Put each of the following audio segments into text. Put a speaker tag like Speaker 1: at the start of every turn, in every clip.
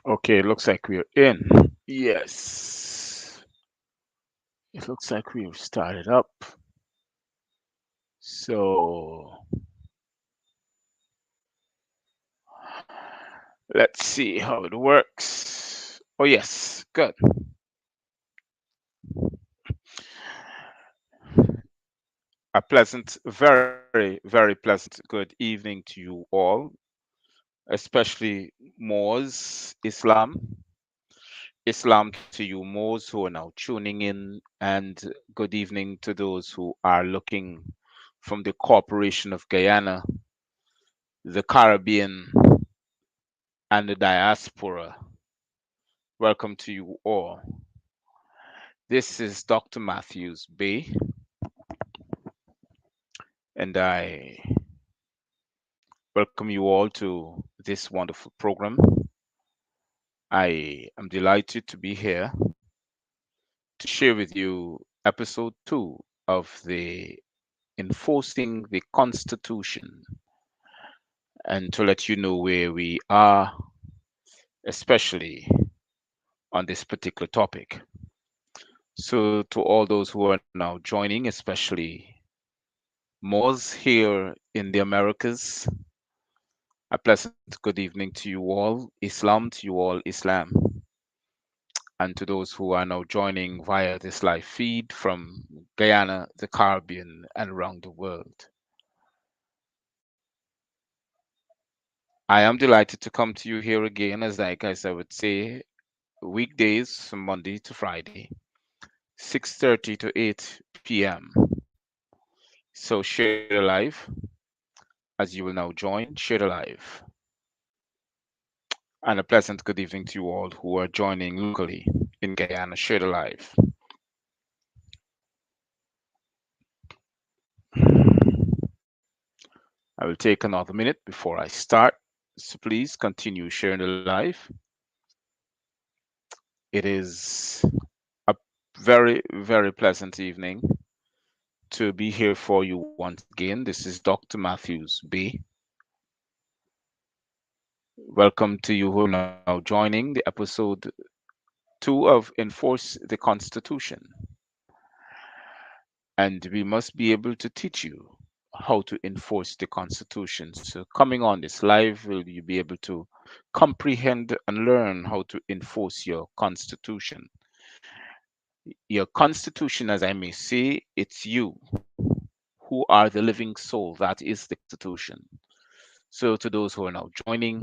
Speaker 1: Okay, it looks like we're in. Yes. It looks like we've started up. So let's see how it works. Oh, yes. Good. A pleasant, very pleasant good evening to you all, especially Moors, Islam to you Moors who are now tuning in, and good evening to those who are looking from the Corporation of Guyana, the Caribbean, and the diaspora. Welcome to you all. This is Dr. Matthews-Bey, and I welcome you all to this wonderful program. I am delighted to be here to share with you episode 2 of the Enforcing the Constitution, and to let you know where we are, especially on this particular topic. So, to all those who are now joining, especially Moors here in the Americas, a pleasant good evening to you all. Islam to you all, Islam. And to those who are now joining via this live feed from Guyana, the Caribbean, and around the world. I am delighted to come to you here again, as I would say, weekdays from Monday to Friday, 6:30 to 8 p.m. So share the live as you will now join. Share the live. And a pleasant good evening to you all who are joining locally in Guyana. Share the live. I will take another minute before I start. So please continue sharing the live. It is a very pleasant evening to be here for you once again. This is Dr. Matthews-Bey. Welcome to you who are now joining the episode 2 of Enforce the Constitution. And we must be able to teach you how to enforce the Constitution. So, coming on this live, will you be able to comprehend and learn how to enforce your Constitution? Your Constitution, as I may say, it's you who are the living soul. That is the Constitution. So, to those who are now joining,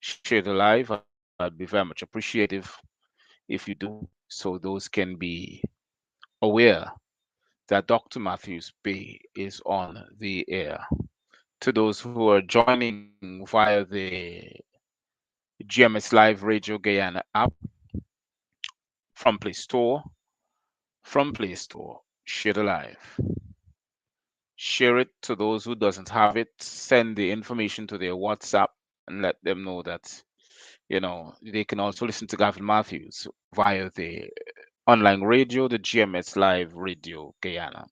Speaker 1: share the live. I'd be very much appreciative if you do, so those can be aware that Dr. Matthews Bey is on the air. To those who are joining via the GMS Live Radio Guyana app from Play Store, share the live. Share it to those who doesn't have it. Send the information to their WhatsApp and let them know that they can also listen to Gavin Matthews via the online radio, the GMS Live Radio Guyana.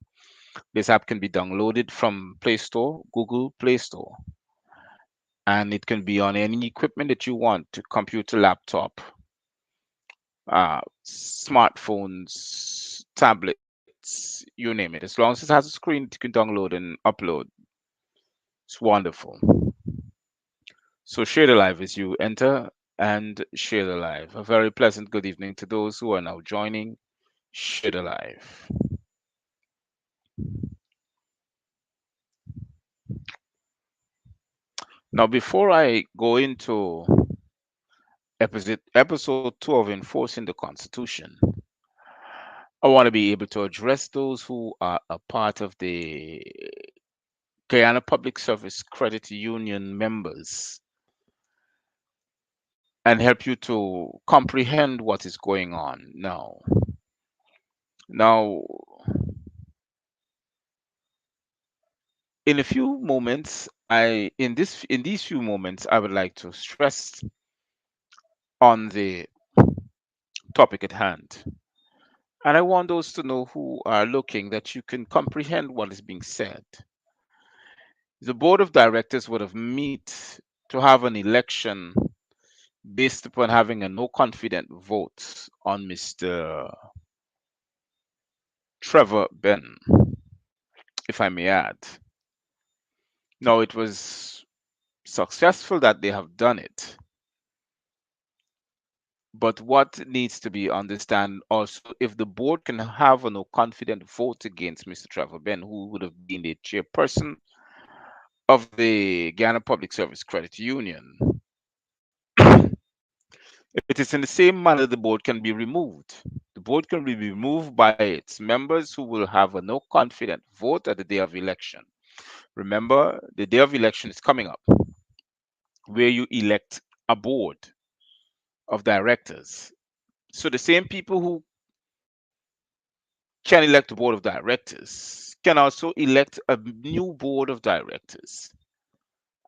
Speaker 1: This app can be downloaded from Play Store, Google Play Store, and it can be on any equipment that you want, computer, laptop, smartphones, tablets, you name it. As long as it has a screen, you can download and upload. It's wonderful. So share the live as you enter and share the live. A very pleasant good evening to those who are now joining. Share the live. Now, before I go into episode 2 of Enforcing the Constitution, I want to be able to address those who are a part of the Guyana Public Service Credit Union members and help you to comprehend what is going on now. Now, in a few moments, in these few moments, I would like to stress on the topic at hand. And I want those to know who are looking that you can comprehend what is being said. The board of directors would have met to have an election based upon having a no confident vote on Mr. Trevor Ben, if I may add. Now, it was successful that they have done it, but what needs to be understand also, if the board can have a no confident vote against Mr. Trevor Ben, who would have been the chairperson of the Ghana Public Service Credit Union, it is in the same manner the board can be removed. The board can be removed by its members who will have a no confident vote at the day of election. Remember, the day of election is coming up, where you elect a board of directors. So the same people who can elect a board of directors can also elect a new board of directors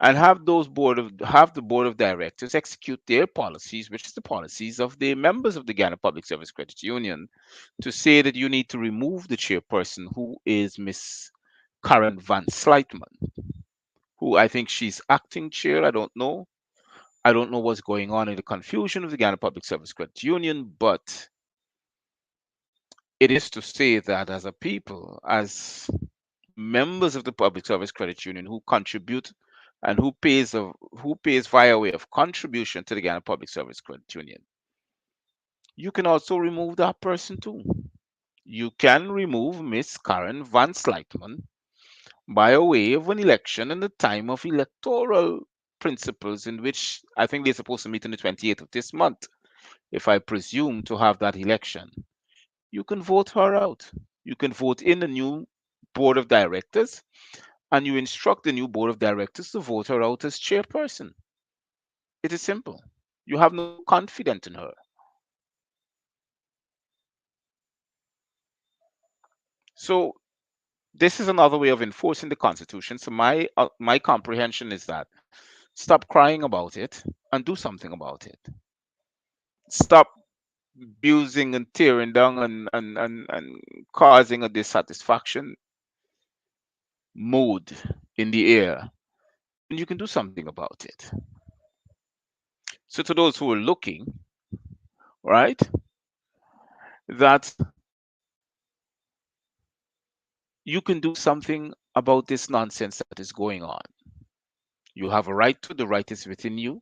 Speaker 1: and have the board of directors execute their policies, which is the policies of the members of the Ghana Public Service Credit Union, to say that you need to remove the chairperson, who is Miss Karen Van Slightman, who I think she's acting chair. I don't know. I don't know what's going on in the confusion of the Ghana Public Service Credit Union, but it is to say that as a people, as members of the Public Service Credit Union who contribute and who pays via way of contribution to the Ghana Public Service Credit Union, you can also remove that person too. You can remove Miss Karen Van Slightman by a way of an election in the time of electoral principles, in which I think they're supposed to meet on the 28th of this month, if I presume to have that election. You can vote her out. You can vote in a new board of directors, and you instruct the new board of directors to vote her out as chairperson. It is simple. You have no confidence in her. So this is another way of enforcing the Constitution. So my comprehension is that stop crying about it and do something about it. Stop abusing and tearing down and causing a dissatisfaction mood in the air. And you can do something about it. So to those who are looking, right, that you can do something about this nonsense that is going on. You have a right to, the right is within you,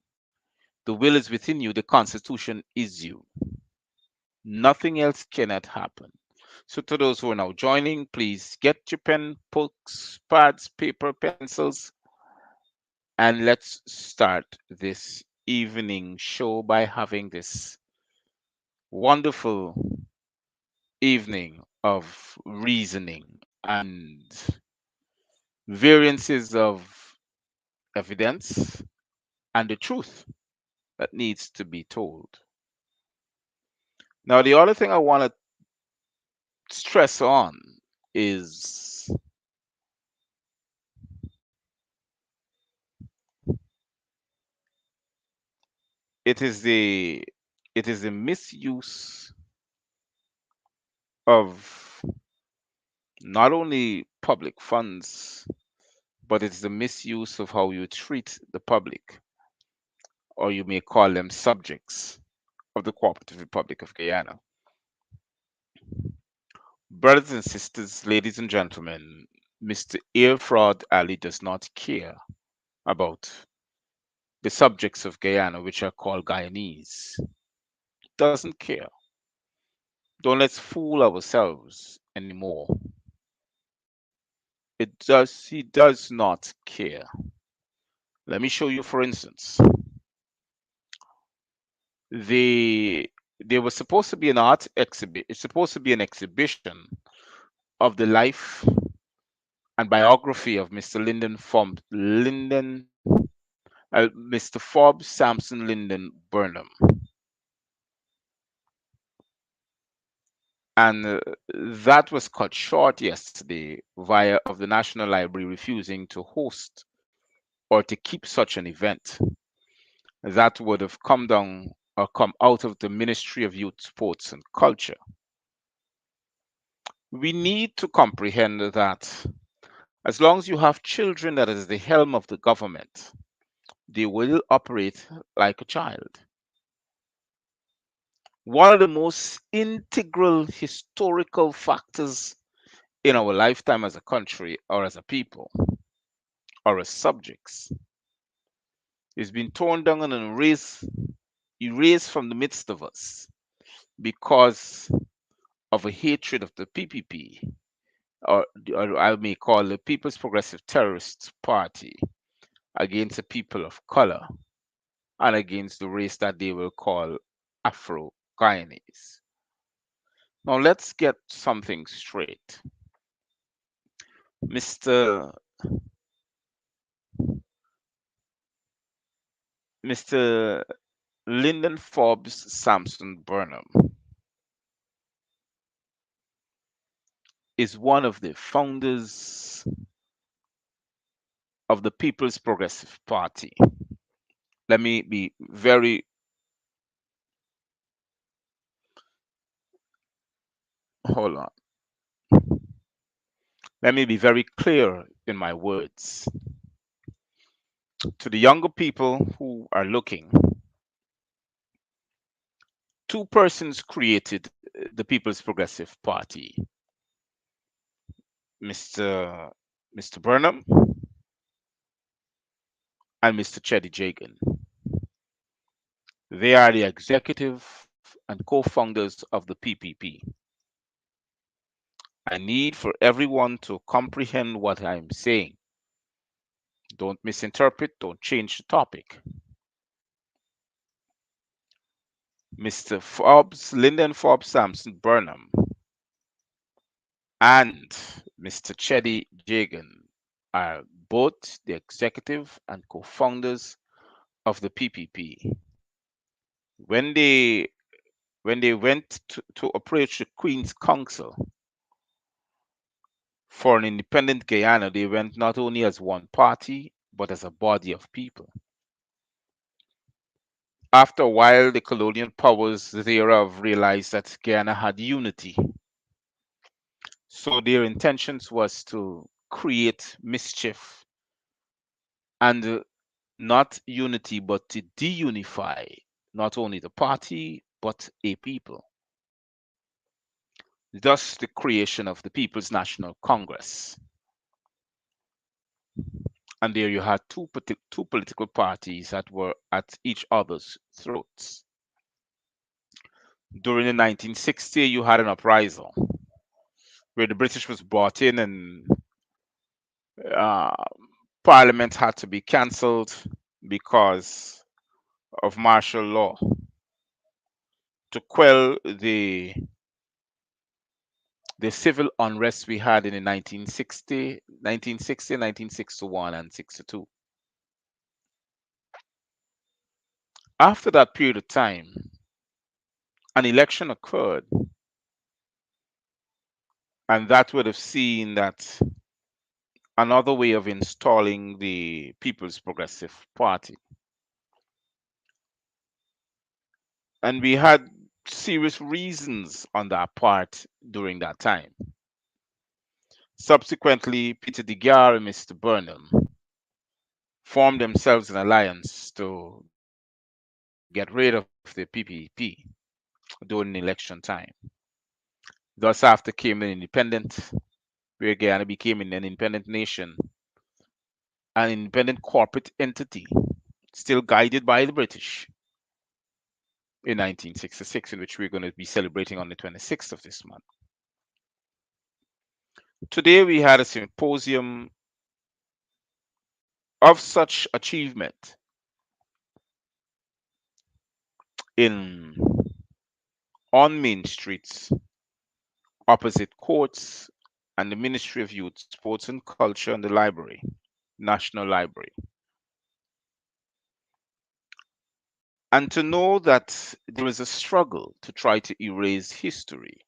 Speaker 1: the will is within you, the Constitution is you. Nothing else cannot happen. So, to those who are now joining, please get your pen, books, pads, paper, pencils, and let's start this evening show by having this wonderful evening of reasoning and variances of evidence and the truth that needs to be told. Now, the other thing I want to stress on is it is the it is the misuse of not only public funds, but it's the misuse of how you treat the public, or you may call them subjects of the Cooperative Republic of Guyana. Brothers and sisters, ladies and gentlemen, Mr. Air Fraud Ali does not care about the subjects of Guyana, which are called Guyanese. Doesn't care. Don't let's fool ourselves anymore. He does not care. Let me show you, for instance, the there was supposed to be an art exhibit. It's supposed to be an exhibition of the life and biography of Mr. Forbes Sampson Lyndon Burnham, and that was cut short yesterday via of the National Library refusing to host or to keep such an event that would have come down or come out of the Ministry of Youth, Sports and Culture. We need to comprehend that as long as you have children that is the helm of the government, they will operate like a child. One of the most integral historical factors in our lifetime as a country or as a people or as subjects is being torn down and erased from the midst of us because of a hatred of the PPP, or I may call the People's Progressive Terrorist Party, against the people of color and against the race that they will call Afro Guyanese. Now let's get something straight. Mr. Mr. Lyndon Forbes Sampson Burnham is one of the founders of the People's Progressive Party. Let me be very hold on. Let me be very clear in my words. To the younger people who are looking, two persons created the People's Progressive Party. Mr. Mr. Burnham and Mr. Cheddy Jagan. They are the executive and co-founders of the PPP. I need for everyone to comprehend what I'm saying. Don't misinterpret, don't change the topic. Mr. Forbes, Lyndon Forbes Sampson Burnham, and Mr. Cheddy Jagan are both the executive and co-founders of the PPP. When they went to approach the Queen's Council for an independent Guyana, they went not only as one party, but as a body of people. After a while, the colonial powers thereof realized that Guyana had unity. So their intentions was to create mischief and not unity, but to deunify not only the party, but a people. Thus, the creation of the People's National Congress. And there you had two political parties that were at each other's throats. During the 1960s, you had an uprisal where the British was brought in and uh, Parliament had to be cancelled because of martial law to quell the civil unrest we had in the 1961, and 62. After that period of time, an election occurred, and that would have seen that another way of installing the People's Progressive Party. And we had serious reasons on that part during that time. Subsequently, Peter De Geer and Mr. Burnham formed themselves an alliance to get rid of the PPP during election time. Thus, after came an independent, where Guyana became an independent nation, an independent corporate entity still guided by the British in 1966, in which we're going to be celebrating on the 26th of this month. Today, we had a symposium of such achievement in on main streets, opposite courts, and the Ministry of Youth, Sports and Culture, and the library, National Library. And to know that there is a struggle to try to erase history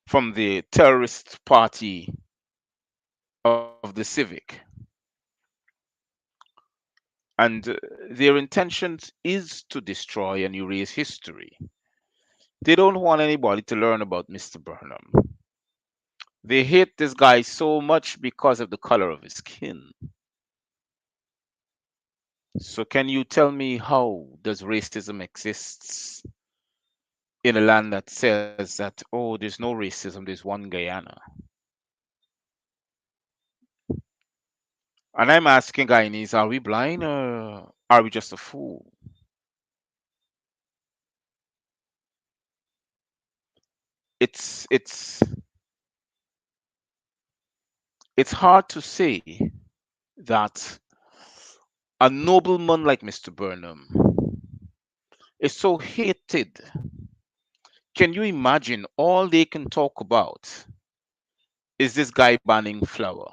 Speaker 1: from the terrorist party of the Civic. And their intention is to destroy and erase history. They don't want anybody to learn about Mr. Burnham. They hate this guy so much because of the color of his skin. So can you tell me how does racism exists in a land that says that, oh, there's no racism, there's one Guyana? And I'm asking Guyanese, are we blind or are we just a fool? It's it's it's hard to say that a nobleman like Mr. Burnham is so hated. Can you imagine all they can talk about is this guy banning flour?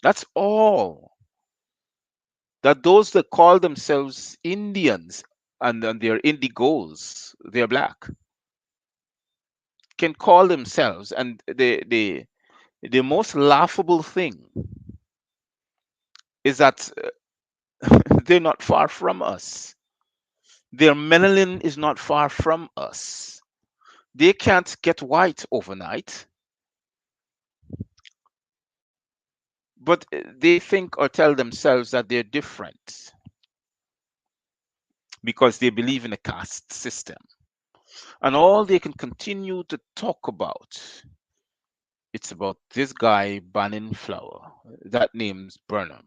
Speaker 1: That's all that those that call themselves Indians and they're indigos, they're black, can call themselves. And the most laughable thing is that they're not far from us. Their melanin is not far from us. They can't get white overnight, but they think or tell themselves that they're different because they believe in a caste system. And all they can continue to talk about, it's about this guy banning flour. That name's Burnham.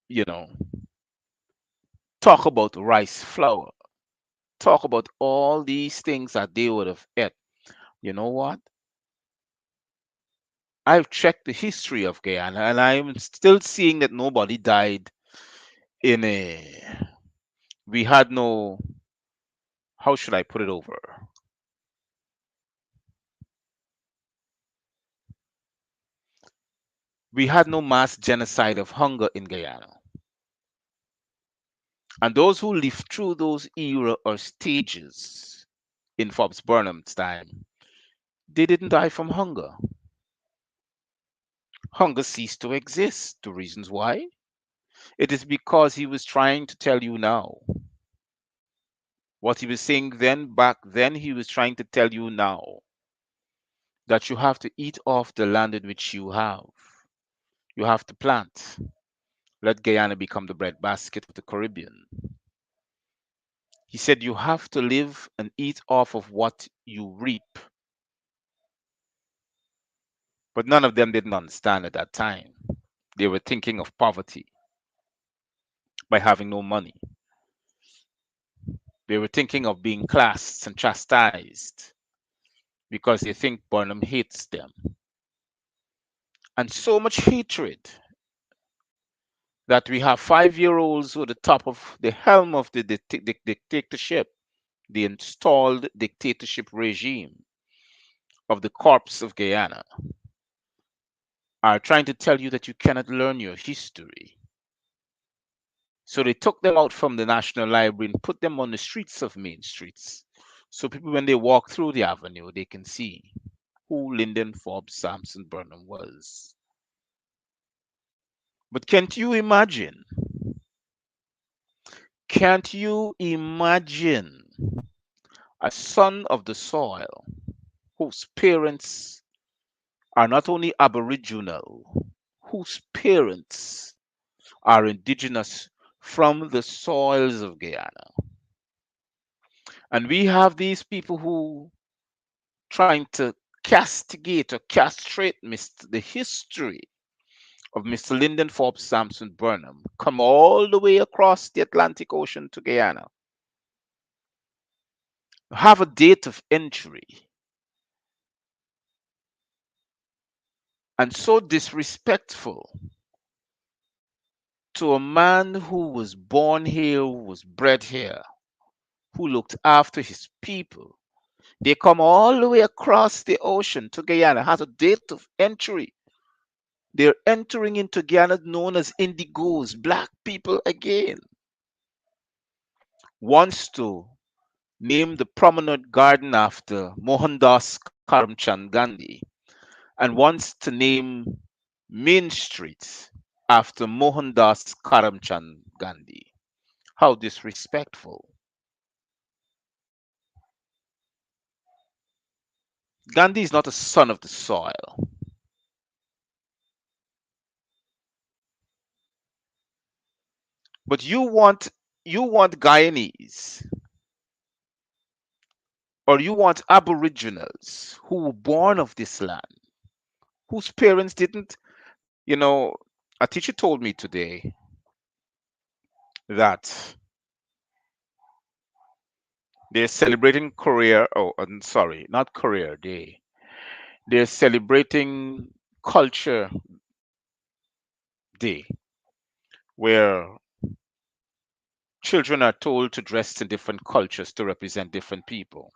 Speaker 1: You know, talk about rice flour. Talk about all these things that they would have ate. You know what? I've checked the history of Guyana and I'm still seeing that nobody died in a. We had no. How should I put it over? We had no mass genocide of hunger in Guyana. And those who lived through those era or stages in Forbes Burnham's time, they didn't die from hunger. Hunger ceased to exist. The reasons why? It is because he was trying to tell you now. What he was saying then, back then, he was trying to tell you now that you have to eat off the land in which you have. You have to plant. Let Guyana become the breadbasket of the Caribbean. He said you have to live and eat off of what you reap. But none of them didn't understand at that time. They were thinking of poverty by having no money. They were thinking of being classed and chastised because they think Burnham hates them. And so much hatred that we have 5 year olds who are the top of the helm of the dictatorship, the installed dictatorship regime of the corpse of Guyana, are trying to tell you that you cannot learn your history. So they took them out from the National Library and put them on the streets of main streets. So people, when they walk through the avenue, they can see who Lyndon Forbes Sampson Burnham was. But can't you imagine a son of the soil whose parents are not only Aboriginal, whose parents are indigenous from the soils of Guyana? And we have these people who trying to castigate or castrate the history of Mr. Lyndon Forbes Sampson Burnham come all the way across the Atlantic Ocean to Guyana, have a date of entry, and so disrespectful to a man who was born here, who was bred here, who looked after his people. They come all the way across the ocean to Guyana, has a date of entry. They're entering into Guyana known as Indigos, black people again. Wants to name the promenade garden after Mohandas Karamchand Gandhi and wants to name Main Street after Mohandas Karamchand Gandhi. How disrespectful. Gandhi is not a son of the soil. But you want Guyanese or you want Aboriginals who were born of this land, whose parents didn't, a teacher told me today that they're celebrating career. Oh, I'm sorry, not career day. They're celebrating culture day, where children are told to dress in different cultures to represent different people.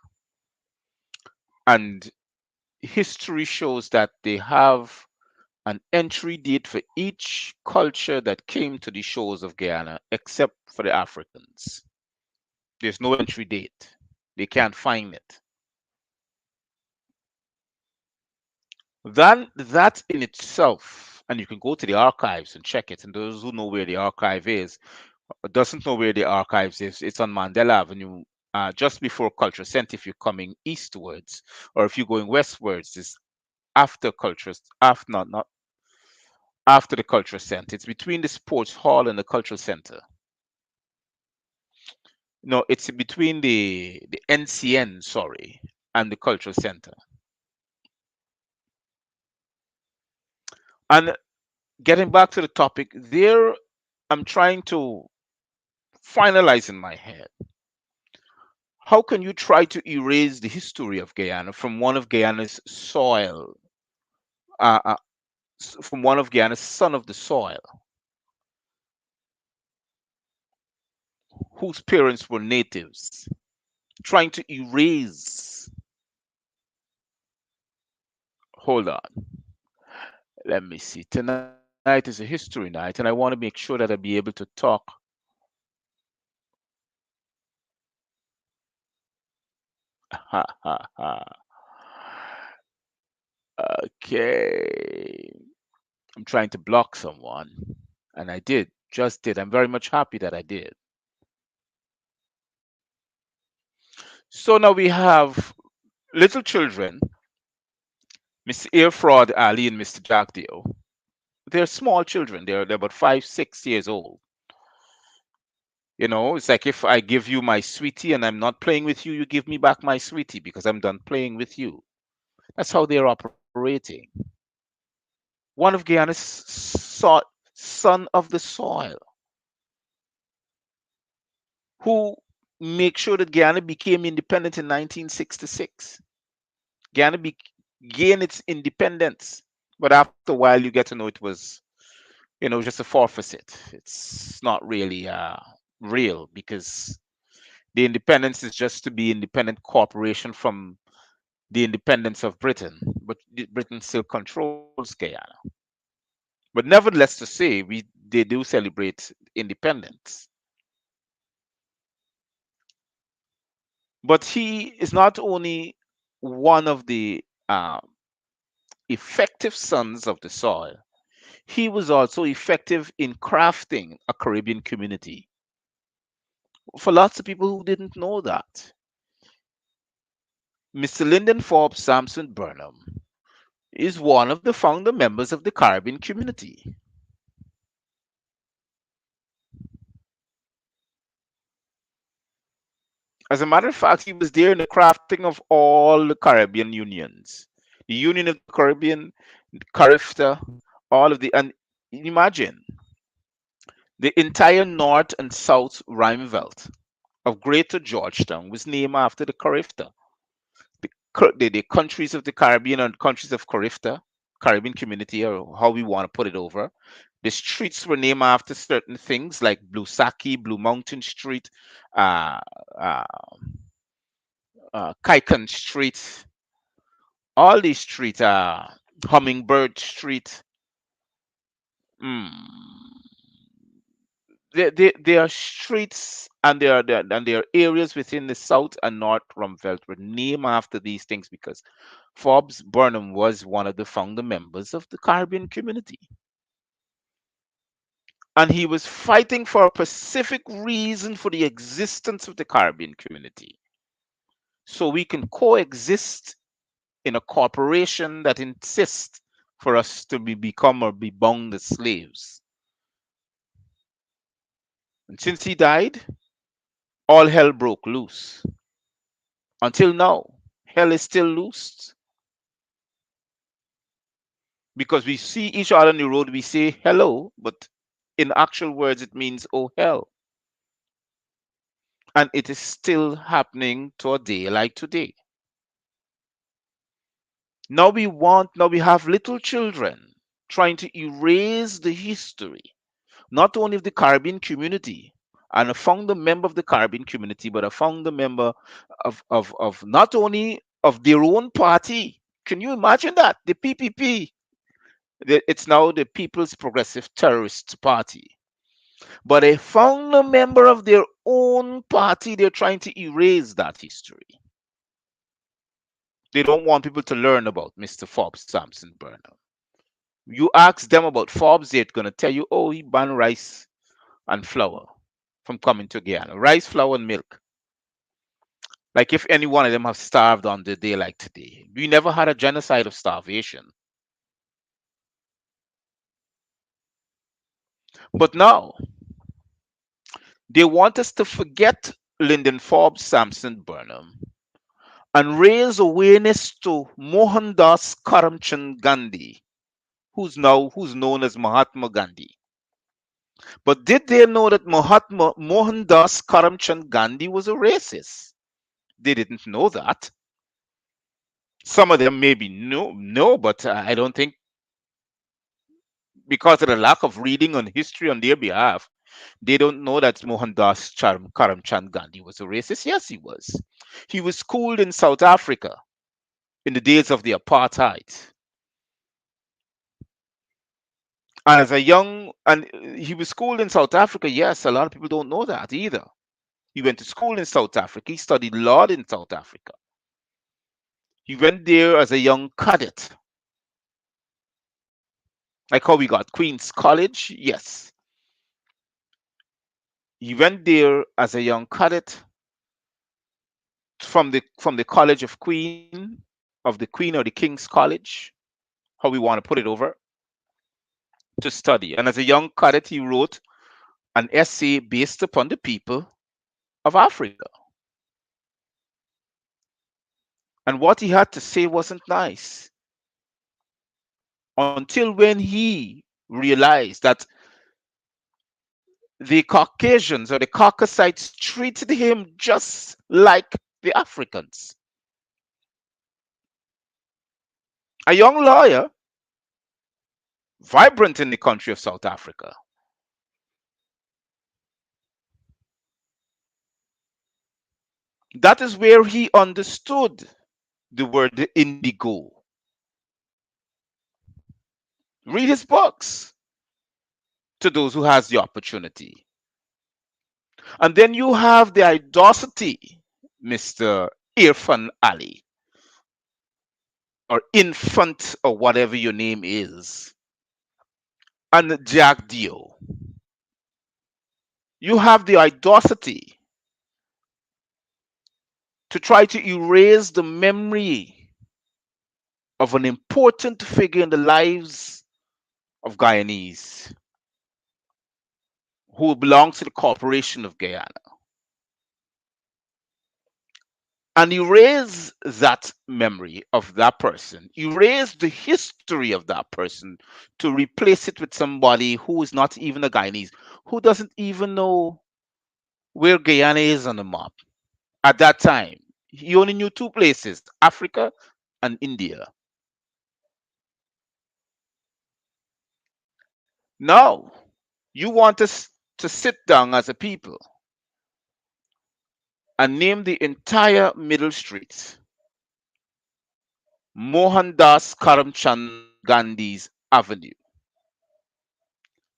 Speaker 1: And history shows that they have an entry date for each culture that came to the shores of Guyana, except for the Africans. There's no entry date. They can't find it. That in itself, and you can go to the archives and check it. And those who know where the archive is, or doesn't know where the archives is, it's on Mandela Avenue, just before Culture Center. If you're coming eastwards, or if you're going westwards, it's after culture, after not after the Culture Center. It's between the sports hall and the Cultural Center. No, it's between the NCN, sorry, and the Cultural Center. And getting back to the topic, there I'm trying to finalize in my head. How can you try to erase the history of Guyana from one of Guyana's soil, uh, uh, from one of Guyana's son of the soil, whose parents were natives, trying to erase? Hold on. Let me see. Tonight is a history night, and I want to make sure that I'll be able to talk. Ha ha ha. Okay. I'm trying to block someone, and I did, just did. I'm very much happy that I did. So now we have little children, Mr. Airfraud Ali and Mr. Jack Dio. They're small children. They're about 5, 6 years old. It's like if I give you my sweetie and I'm not playing with you, you give me back my sweetie because I'm done playing with you. That's how they're operating. One of Guyana's son of the soil, who make sure that Guyana became independent in 1966. Guyana gained its independence, but after a while, you get to know it was, just a forfeit. It's not really real because the independence is just to be independent corporation from the independence of Britain, but Britain still controls Guyana. But nevertheless, to say they do celebrate independence. But he is not only one of the effective sons of the soil, he was also effective in crafting a Caribbean community. For lots of people who didn't know that, Mr. Lyndon Forbes Sampson Burnham is one of the founder members of the Caribbean community. As a matter of fact, he was there in the crafting of all the Caribbean unions, the Union of the Caribbean, CARIFTA, all of the, and Imagine the entire North and South Rhine Belt of Greater Georgetown was named after the Carifta, the countries of the Caribbean and countries of Carifta, Caribbean community, or how we want to put it over. The streets were named after certain things like Blue Saki, Blue Mountain Street, uh, uh, Kaikan Street, all these streets, Hummingbird Street. Mm, there are streets and there are areas within the South and North Rumvelt were named after these things because Forbes Burnham was one of the founder members of the Caribbean community. And he was fighting for a specific reason for the existence of the Caribbean community. So we can coexist in a corporation that insists for us to become or be bound as slaves. And since he died, all hell broke loose. Until now, hell is still loose because we see each other on the road, we say hello, but in actual words, it means oh hell. And it is still happening to a day like today. Now we have little children trying to erase the history, not only of the Caribbean community, and a founder member of the Caribbean community, but a founder member of not only of their own party. Can you imagine that? The PPP, it's now the People's Progressive Terrorist Party. But a founder member of their own party, they're trying to erase that history. They don't want people to learn about Mr. Forbes Sampson Burnham. You ask them about Forbes, they're going to tell you, oh, he banned rice and flour from coming to Guyana. Rice, flour, and milk. Like if any one of them have starved on the day like today. We never had a genocide of starvation. But now, they want us to forget Lyndon Forbes Sampson Burnham and raise awareness to Mohandas Karamchand Gandhi, who's known as Mahatma Gandhi. But did they know that Mohandas Karamchand Gandhi was a racist? They didn't know that. Some of them maybe no, but I don't think because of the lack of reading on history on their behalf, they don't know that Karamchand Gandhi was a racist. Yes, he was. He was schooled in South Africa in the days of the apartheid. And as a young, and he was schooled in South Africa. Yes, a lot of people don't know that either. He went to school in South Africa. He studied law in South Africa. He went there as a young cadet. Like how we got Queen's College. Yes. He went there as a young cadet from the College of Queen, of the Queen or the King's College, how we want to put it over, to study. And as a young cadet, he wrote an essay based upon the people of Africa. And what he had to say wasn't nice until when he realized that the Caucasians or the Caucasites treated him just like the Africans. A young lawyer, vibrant in the country of South Africa. That is where he understood the word indigo. Read his books to those who has the opportunity. And then you have the audacity, Mr. Irfan Ali, or Infant, or whatever your name is, and Jack Dio. You have the audacity to try to erase the memory of an important figure in the lives of Guyanese who belongs to the Corporation of Guyana. and erase that memory of that person, erase the history of that person to replace it with somebody who is not even a Guyanese, who doesn't even know where Guyana is on the map at that time. He only knew two places, Africa and India. Now, you want us to sit down as a people and name the entire Middle Street Mohandas Karamchand Gandhi's Avenue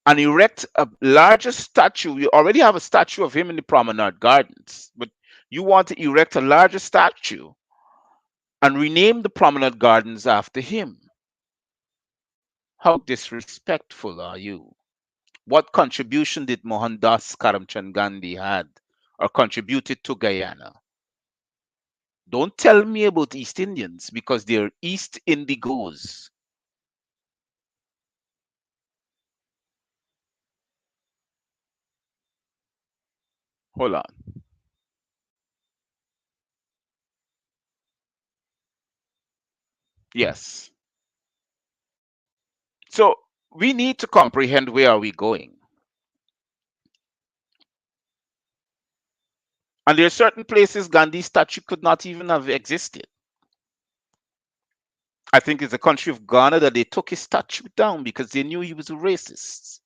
Speaker 1: and erect a larger statue. You already have a statue of him in the Promenade Gardens, but you want to erect a larger statue and rename the Promenade Gardens after him. How disrespectful are you? What contribution did Mohandas Karamchand Gandhi had or contributed to Guyana? Don't tell me about East Indians because they're East Indigos. Hold on. Yes. So we need to comprehend where are we going. And there are certain places Gandhi's statue could not even have existed. I think it's the country of Ghana that they took his statue down because they knew he was a racist.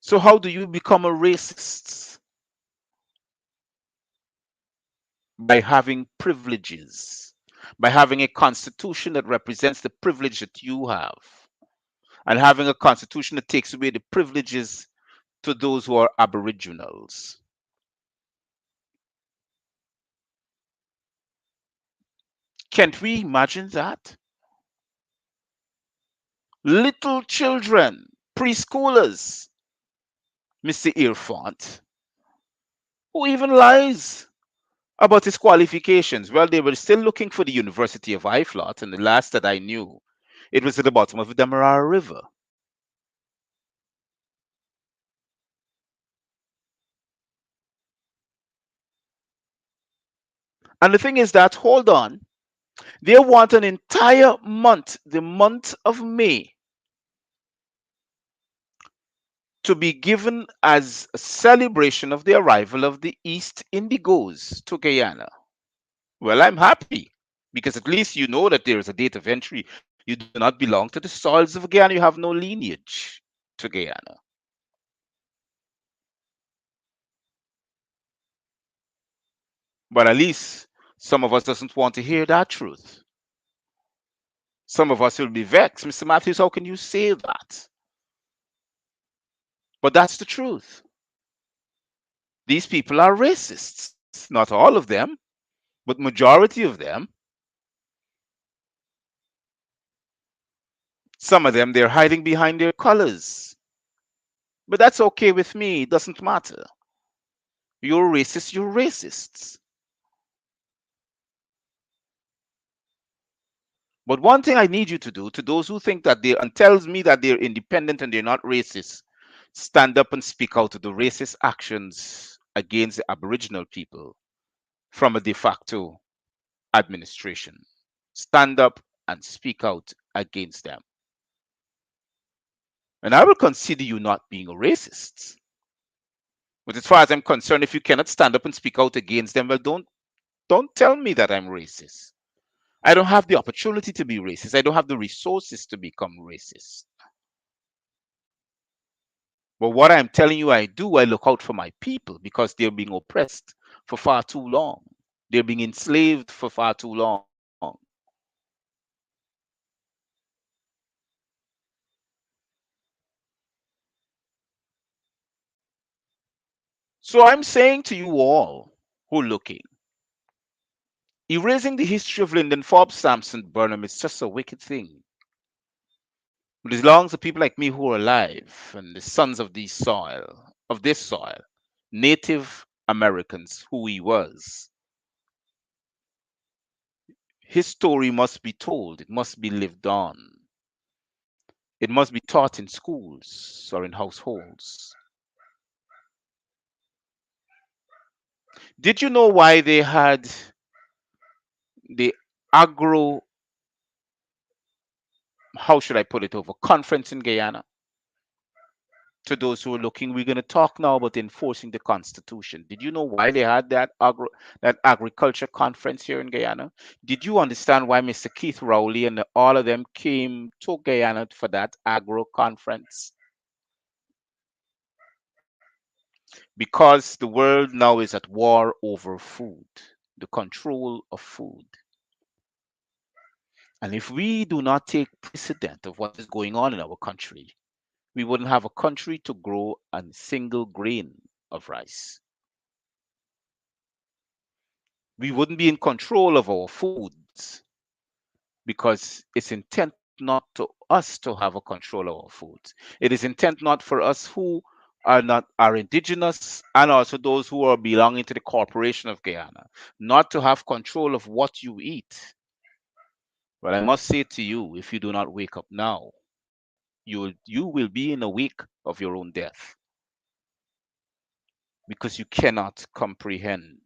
Speaker 1: So how do you become a racist? By having privileges, by having a constitution that represents the privilege that you have, and having a constitution that takes away the privileges to those who are aboriginals. Can't we imagine that? Little children, preschoolers, Mr. Irfant, who even lies about his qualifications. Well, they were still looking for the University of Iflot, and the last that I knew, it was at the bottom of the Demerara River. And the thing is that, hold on, they want an entire month, the month of May, to be given as a celebration of the arrival of the East Indigos to Guyana. Well, I'm happy because at least you know that there is a date of entry. You do not belong to the soils of Guyana. You have no lineage to Guyana. But at least some of us doesn't want to hear that truth. Some of us will be vexed. Mr. Matthews, how can you say that? But that's the truth. These people are racists. Not all of them, but majority of them. Some of them, they're hiding behind their colors. But that's okay with me. It doesn't matter. You're racist, you're racists. But one thing I need you to do, to those who think that they and tells me that they're independent and they're not racist, stand up and speak out of the racist actions against the Aboriginal people from a de facto administration. Stand up and speak out against them. And I will consider you not being a racist. But as far as I'm concerned, if you cannot stand up and speak out against them, well, don't tell me that I'm racist. I don't have the opportunity to be racist. I don't have the resources to become racist. But what I'm telling you I do, I look out for my people because they're being oppressed for far too long. They're being enslaved for far too long. So I'm saying to you all who are looking, erasing the history of Lyndon Forbes, Sampson Burnham is just a wicked thing. But as long as the people like me who are alive and the sons of this soil, Native Americans who he was, his story must be told. It must be lived on. It must be taught in schools or in households. Did you know why they had the agro, how should I put it, over conference in Guyana? To those who are looking, we're going to talk now about enforcing the Constitution. Did you know why they had that agriculture conference here in Guyana? Did you understand why Mr. Keith Rowley and all of them came to Guyana for that agro conference? Because the world now is at war over food, the control of food. And if we do not take precedent of what is going on in our country, we wouldn't have a country to grow a single grain of rice. We wouldn't be in control of our foods because it's intent not to us to have a control of our foods. It is intent not for us who are indigenous and also those who are belonging to the corporation of Guyana, not to have control of what you eat. But I must say to you, if you do not wake up now, you will be in a wake of your own death because you cannot comprehend.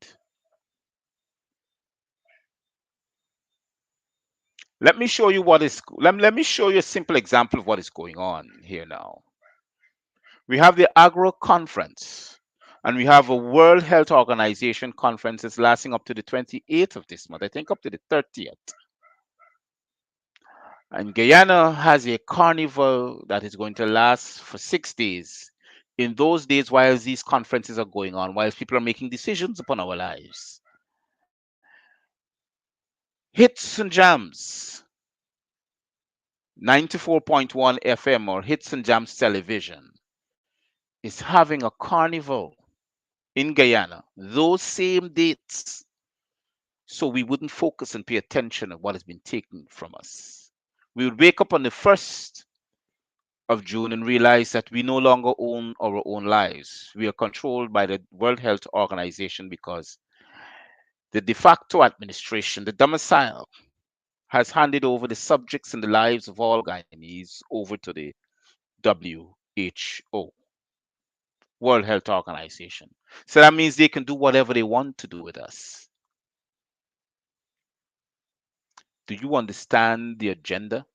Speaker 1: Let me show you a simple example of what is going on here now. We have the agro conference and we have a World Health Organization conference that's lasting up to the 28th of this month, I think up to the 30th. And Guyana has a carnival that is going to last for 6 days. In those days, while these conferences are going on, while people are making decisions upon our lives, Hits and Jams, 94.1 FM or Hits and Jams Television, is having a carnival in Guyana, those same dates. So we wouldn't focus and pay attention on what has been taken from us. We would wake up on the 1st of June and realize that we no longer own our own lives. We are controlled by the World Health Organization because the de facto administration, the domicile, has handed over the subjects and the lives of all Guyanese over to the WHO, World Health Organization. So that means they can do whatever they want to do with us. Do you understand the agenda?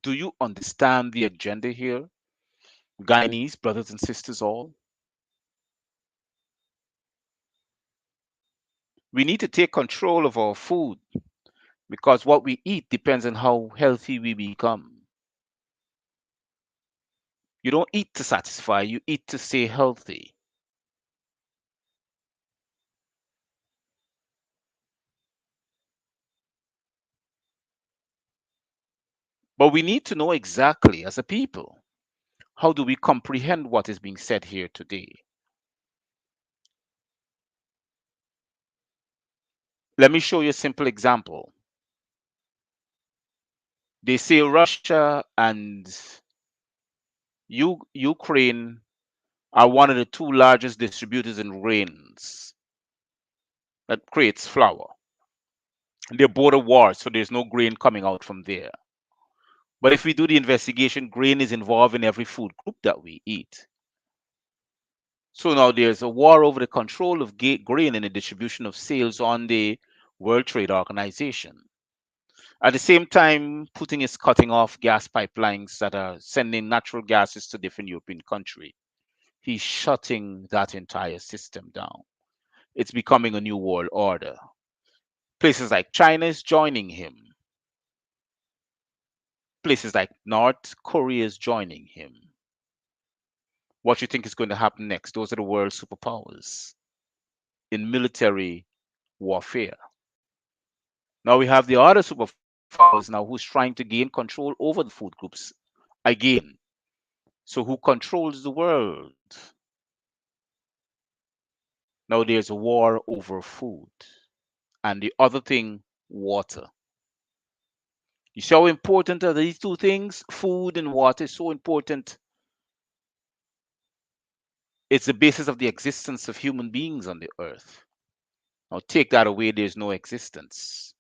Speaker 1: Do you understand the agenda here? Guyanese, brothers and sisters, all. We need to take control of our food because what we eat depends on how healthy we become. You don't eat to satisfy, you eat to stay healthy. But we need to know exactly as a people, how do we comprehend what is being said here today? Let me show you a simple example. They say Russia and Ukraine are one of the two largest distributors in grains that creates flour. They're border wars, so there's no grain coming out from there. But if we do the investigation, grain is involved in every food group that we eat. So now there's a war over the control of grain and the distribution of sales on the World Trade Organization. At the same time, Putin is cutting off gas pipelines that are sending natural gases to different European countries. He's shutting that entire system down. It's becoming a new world order. Places like China is joining him. Places like North Korea is joining him. What you think is going to happen next? Those are the world superpowers in military warfare. Now we have the other superpowers now who's trying to gain control over the food groups again. So who controls the world? Now there's a war over food. And the other thing, water. You see how important are these two things? Food and water is so important. It's the basis of the existence of human beings on the earth. Now take that away, there's no existence.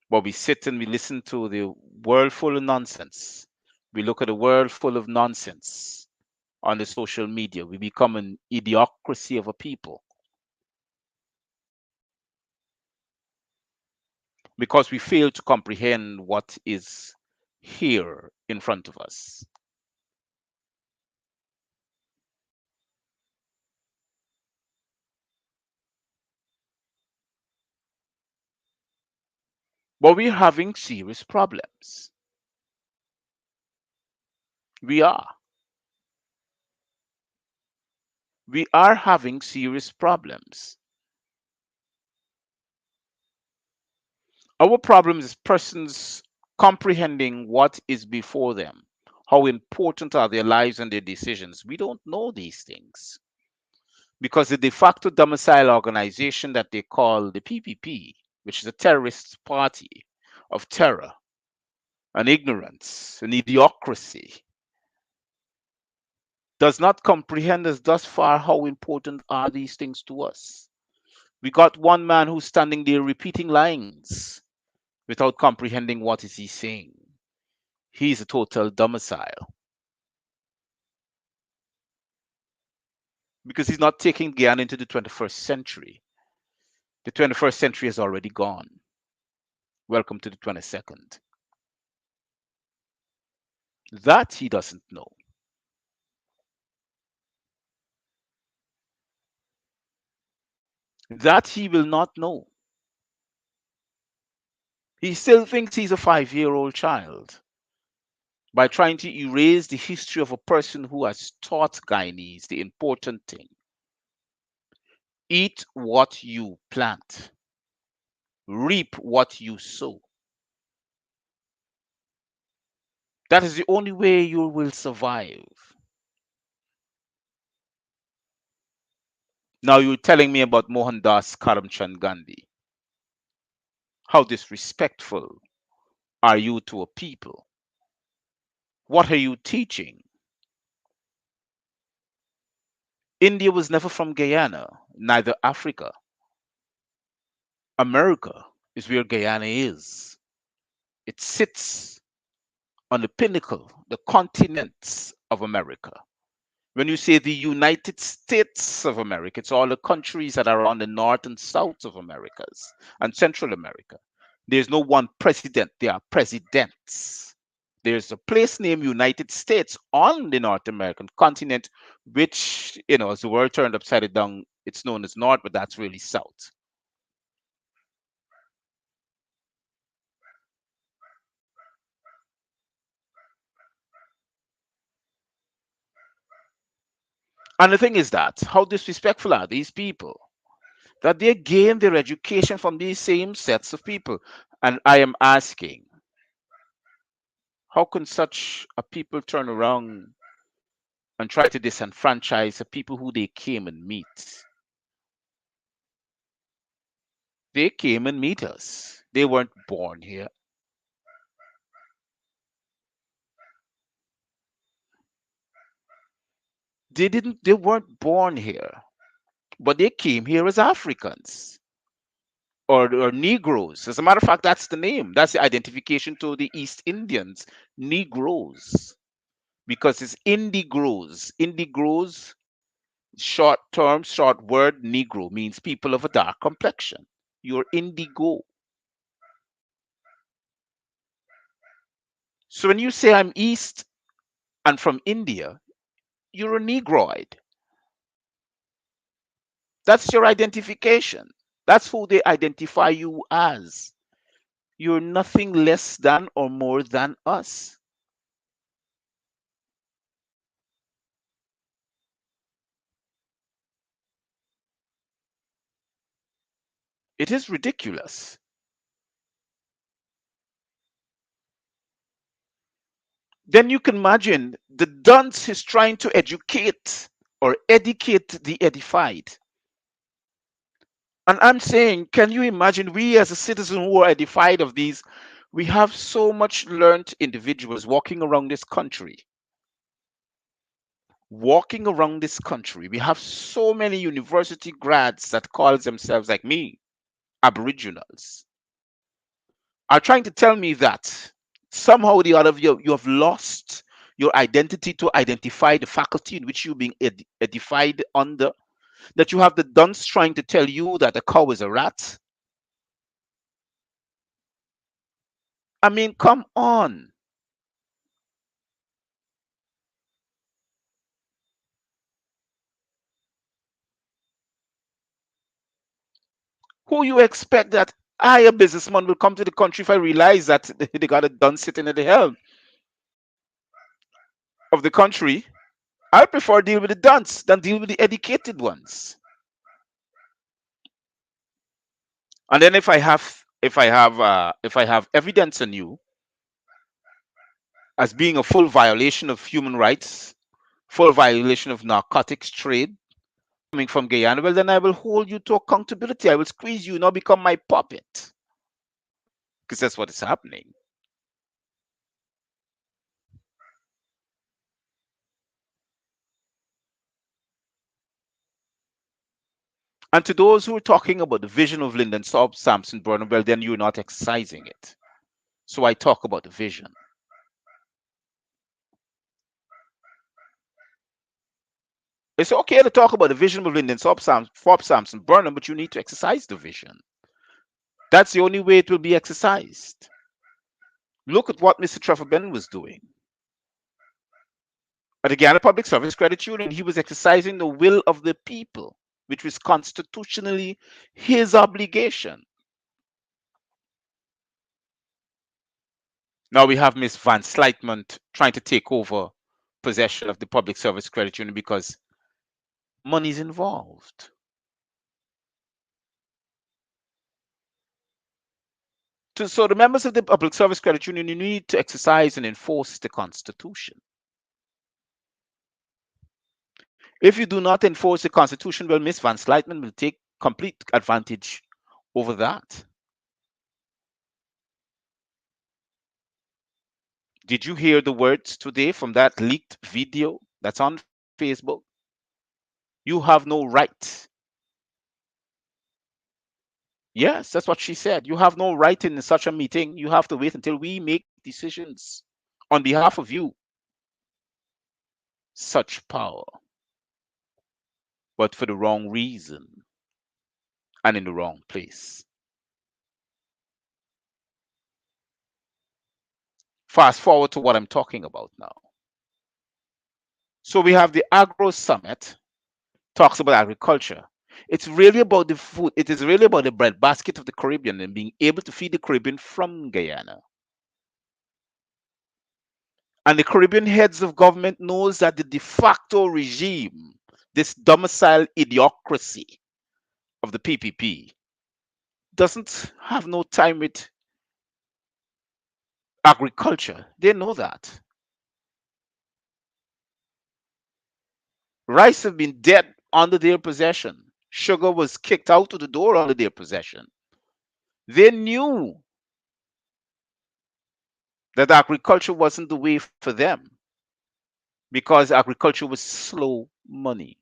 Speaker 1: But we sit and we listen to the world full of nonsense. We look at the world full of nonsense on the social media. We become an idiocracy of a people because we fail to comprehend what is here in front of us. But we're having serious problems. We are. We are having serious problems. Our problem is persons comprehending what is before them. How important are their lives and their decisions? We don't know these things because the de facto domicile organization that they call the PPP, which is a terrorist party of terror and ignorance and idiocracy, does not comprehend us thus far how important are these things to us. We got one man who's standing there repeating lines without comprehending what is he saying. He's a total domicile because he's not taking Guyana into the 21st century. The 21st century has already gone. Welcome to the 22nd. That he doesn't know. That he will not know. He still thinks he's a 5-year-old child by trying to erase the history of a person who has taught Guyanese the important thing. Eat what you plant, reap what you sow. That is the only way you will survive. Now you're telling me about Mohandas Karamchand Gandhi. How disrespectful are you to a people? What are you teaching? India was never from Guyana, neither Africa. America is where Guyana is. It sits on the pinnacle, the continents of America. When you say the United States of America, it's all the countries that are on the north and south of Americas and Central America. There's no one president, there are presidents. There's a place named United States on the North American continent, which, as the world turned upside down, it's known as North, but that's really South. And the thing is that, how disrespectful are these people? That they gain their education from these same sets of people. And I am asking, how can such a people turn around and try to disenfranchise the people who they came and meet? They came and meet us. They weren't born here. They weren't born here, but they came here as Africans or Negroes. As a matter of fact, that's the name. That's the identification to the East Indians, Negroes, because it's Indigros. Indigros, short term, short word, Negro means people of a dark complexion. You're indigo. So when you say I'm East and from India, you're a Negroid. That's your identification. That's who they identify you as. You're nothing less than or more than us. It is ridiculous. Then you can imagine the dunce is trying to educate or educate the edified. And I'm saying, can you imagine we as a citizen who are edified of these, we have so much learned individuals walking around this country. We have so many university grads that calls themselves like me, aboriginals. are trying to tell me that somehow or the other you have lost your identity to identify the faculty in which you're being edified under, that you have the dunce trying to tell you that a cow is a rat. I mean, come on. Who you expect that I, a businessman, will come to the country if I realize that they got a dunce sitting at the helm of the country? I prefer deal with the dunce than deal with the educated ones. And then if I have evidence on you as being a full violation of human rights, full violation of narcotics trade coming from Guyana, well then I will hold you to accountability. I will squeeze you, now become my puppet. Because that's what is happening. And to those who are talking about the vision of Lyndon Sampson Burnham, well then you're not exercising it. So I talk about the vision. It's okay to talk about the vision of Lyndon Sampson Burnham, but you need to exercise the vision. That's the only way it will be exercised. Look at what Mr. Trevor Ben was doing. At the Guyana Public Service Credit Union, he was exercising the will of the people, which was constitutionally his obligation. Now we have Miss Van Slightman trying to take over possession of the Public Service Credit Union because money is involved. So the members of the Public Service Credit Union, you need to exercise and enforce the Constitution. If you do not enforce the Constitution, well, Miss Van Slightman will take complete advantage over that. Did you hear the words today from that leaked video that's on Facebook? You have no right. Yes, that's what she said. You have no right in such a meeting. You have to wait until we make decisions on behalf of you. Such power, but for the wrong reason and in the wrong place. Fast forward to what I'm talking about now. So we have the Agro Summit, talks about agriculture. It's really about the food. It is really about the breadbasket of the Caribbean and being able to feed the Caribbean from Guyana. And the Caribbean heads of government knows that the de facto regime, this domicile idiocracy of the PPP, doesn't have no time with agriculture. They know that. Rice have been dead under their possession. Sugar was kicked out of the door under their possession. They knew that agriculture wasn't the way for them because agriculture was slow money.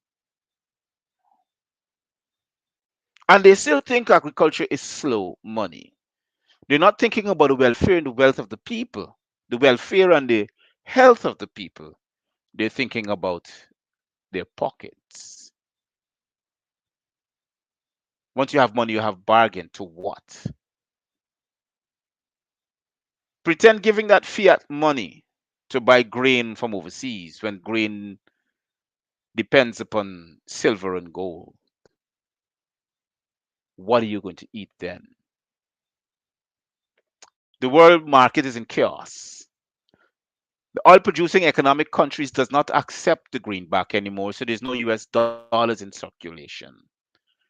Speaker 1: And they still think agriculture is slow money. They're not thinking about the welfare and the wealth of the people, the welfare and the health of the people. They're thinking about their pockets. Once you have money, you have bargain to what? Pretend giving that fiat money to buy grain from overseas when grain depends upon silver and gold. What are you going to eat then? The world market is in chaos. The oil producing economic countries does not accept the greenback anymore, so there's no US dollars in circulation.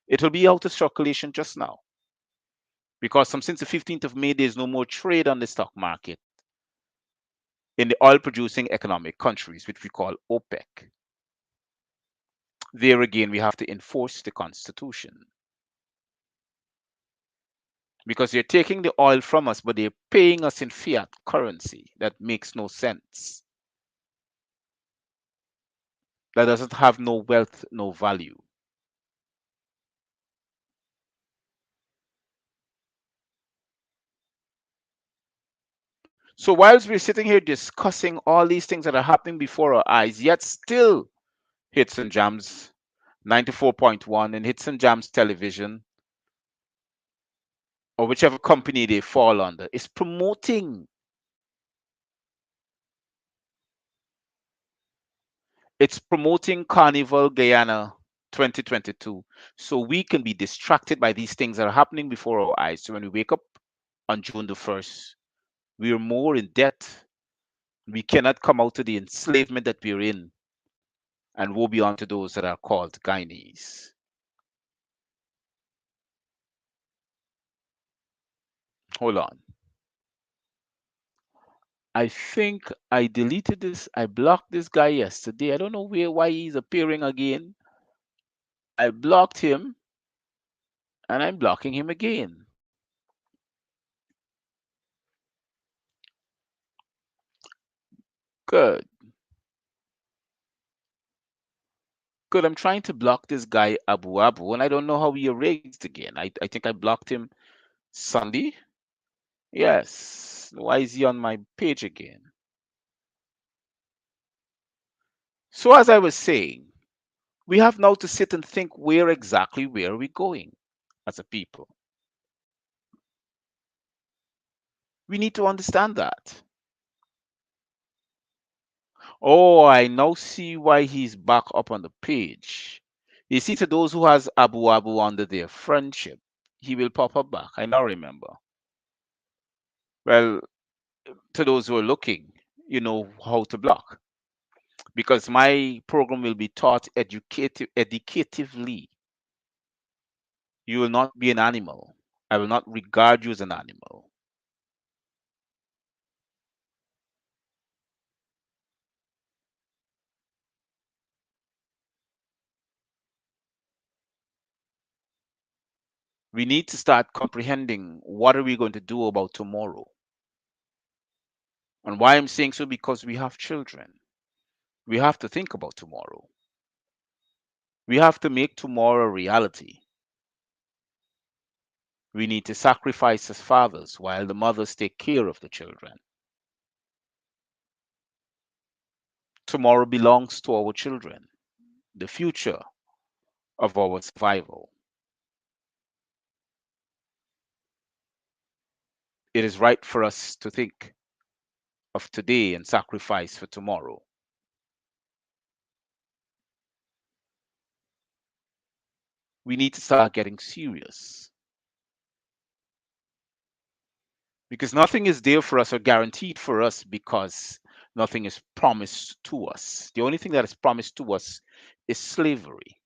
Speaker 1: It will be out of circulation just now because since the 15th of May, there's no more trade on the stock market in the oil producing economic countries, which we call OPEC. There again, we have to enforce the Constitution because they're taking the oil from us, but they're paying us in fiat currency. That makes no sense. That doesn't have no wealth, no value. So whilst we're sitting here discussing all these things that are happening before our eyes, yet still Hits and Jams 94.1 and Hits and Jams Television, or whichever company they fall under, is promoting. It's promoting Carnival Guyana 2022. So we can be distracted by these things that are happening before our eyes. So when we wake up on June the 1st, we are more in debt. We cannot come out of the enslavement that we're in, and woe be unto those that are called Guyanese. Hold on. I think I deleted this. I blocked this guy yesterday. I don't know why he's appearing again. I blocked him and I'm blocking him again. Good. Good. I'm trying to block this guy Abu Abu and I don't know how he erased again. I think I blocked him Sunday. Yes. Why is he on my page again? So as I was saying, we have now to sit and think where are we going as a people. We need to understand that. Oh, I now see why he's back up on the page. You see, to those who has Abu Abu under their friendship, he will pop up back. I now remember. Well, to those who are looking, you know how to block because my program will be taught educatively. You will not be an animal. I will not regard you as an animal. We need to start comprehending what are we going to do about tomorrow. And why I'm saying so because we have children. We have to think about tomorrow. We have to make tomorrow a reality. We need to sacrifice as fathers while the mothers take care of the children. Tomorrow belongs to our children, the future of our survival. It is right for us to think of today and sacrifice for tomorrow. We need to start getting serious because nothing is there for us or guaranteed for us because nothing is promised to us. The only thing that is promised to us is slavery.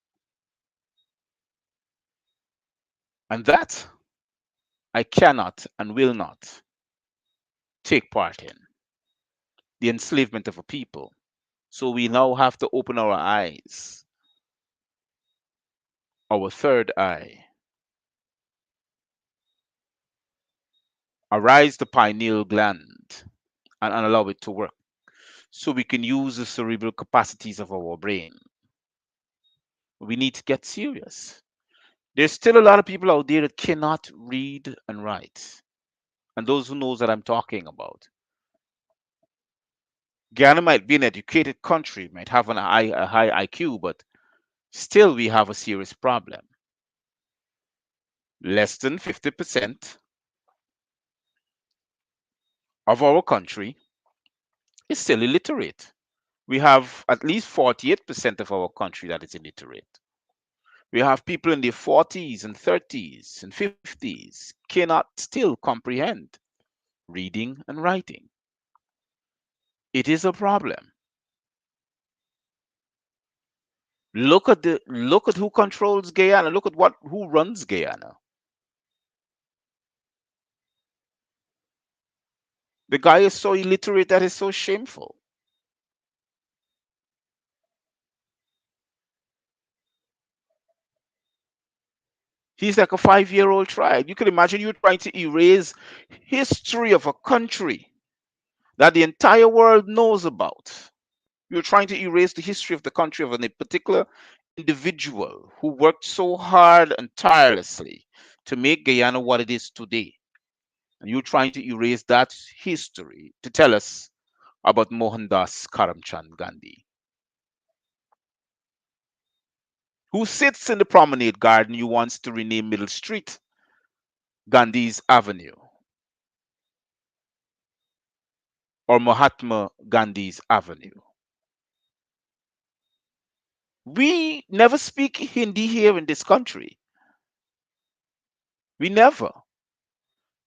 Speaker 1: And that I cannot and will not take part in the enslavement of a people. So we now have to open our eyes, our third eye, arise the pineal gland and allow it to work so we can use the cerebral capacities of our brain. We need to get serious. There's still a lot of people out there that cannot read and write. And those who knows that I'm talking about. Ghana might be an educated country, might have a high IQ, but still we have a serious problem. Less than 50% of our country is still illiterate. We have at least 48% of our country that is illiterate. We have people in their 40s and 30s and 50s cannot still comprehend reading and writing. It is a problem. Look at who controls Guyana. Look at who runs Guyana. The guy is so illiterate that is so shameful. He's like a 5-year-old child. You can imagine you trying to erase history of a country that the entire world knows about. You're trying to erase the history of the country of a particular individual who worked so hard and tirelessly to make Guyana what it is today. And you're trying to erase that history to tell us about Mohandas Karamchand Gandhi, who sits in the promenade garden you wants to rename Middle Street Gandhi's Avenue or Mahatma Gandhi's Avenue. We never speak Hindi here in this country. We never.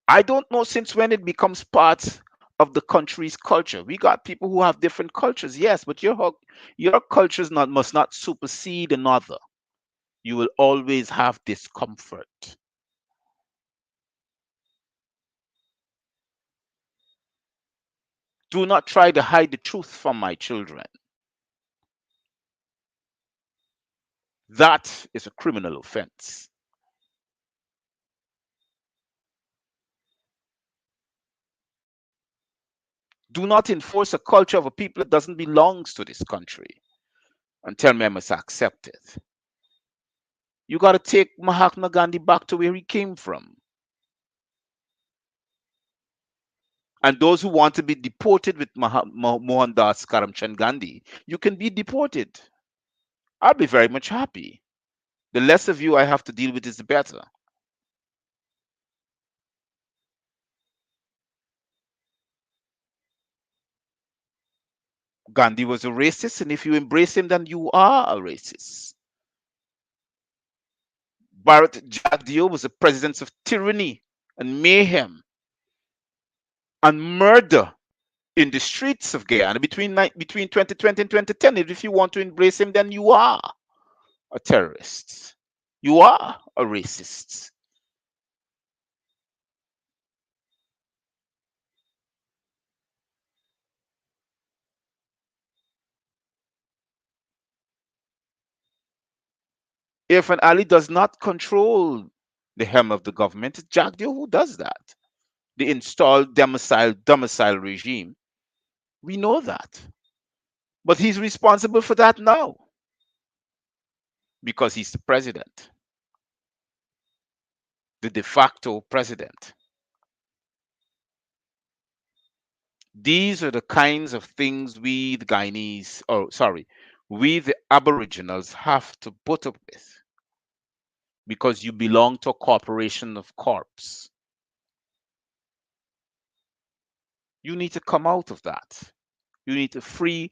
Speaker 1: I don't know since when it becomes part of the country's culture. We got people who have different cultures, yes, but your culture must not supersede another. You will always have discomfort. Do not try to hide the truth from my children. That is a criminal offense. Do not enforce a culture of a people that doesn't belong to this country and tell me I must accept it. You got to take Mahatma Gandhi back to where he came from. And those who want to be deported with Mohandas Karamchand Gandhi, you can be deported. I'll be very much happy. The less of you I have to deal with is the better. Gandhi was a racist, and if you embrace him, then you are a racist. Bharat Jagdeo was a president of tyranny and mayhem and murder in the streets of Guyana between 2020 and 2010. If you want to embrace him, then you are a terrorist. You are a racist. If an Ali does not control the helm of the government, it's Jagdeo who does that. The installed domicile regime. We know that. But he's responsible for that now because he's the president, the de facto president. These are the kinds of things we, the Guyanese, oh, sorry, we, the Aboriginals, have to put up with because you belong to a corporation of corps. You need to come out of that. You need to free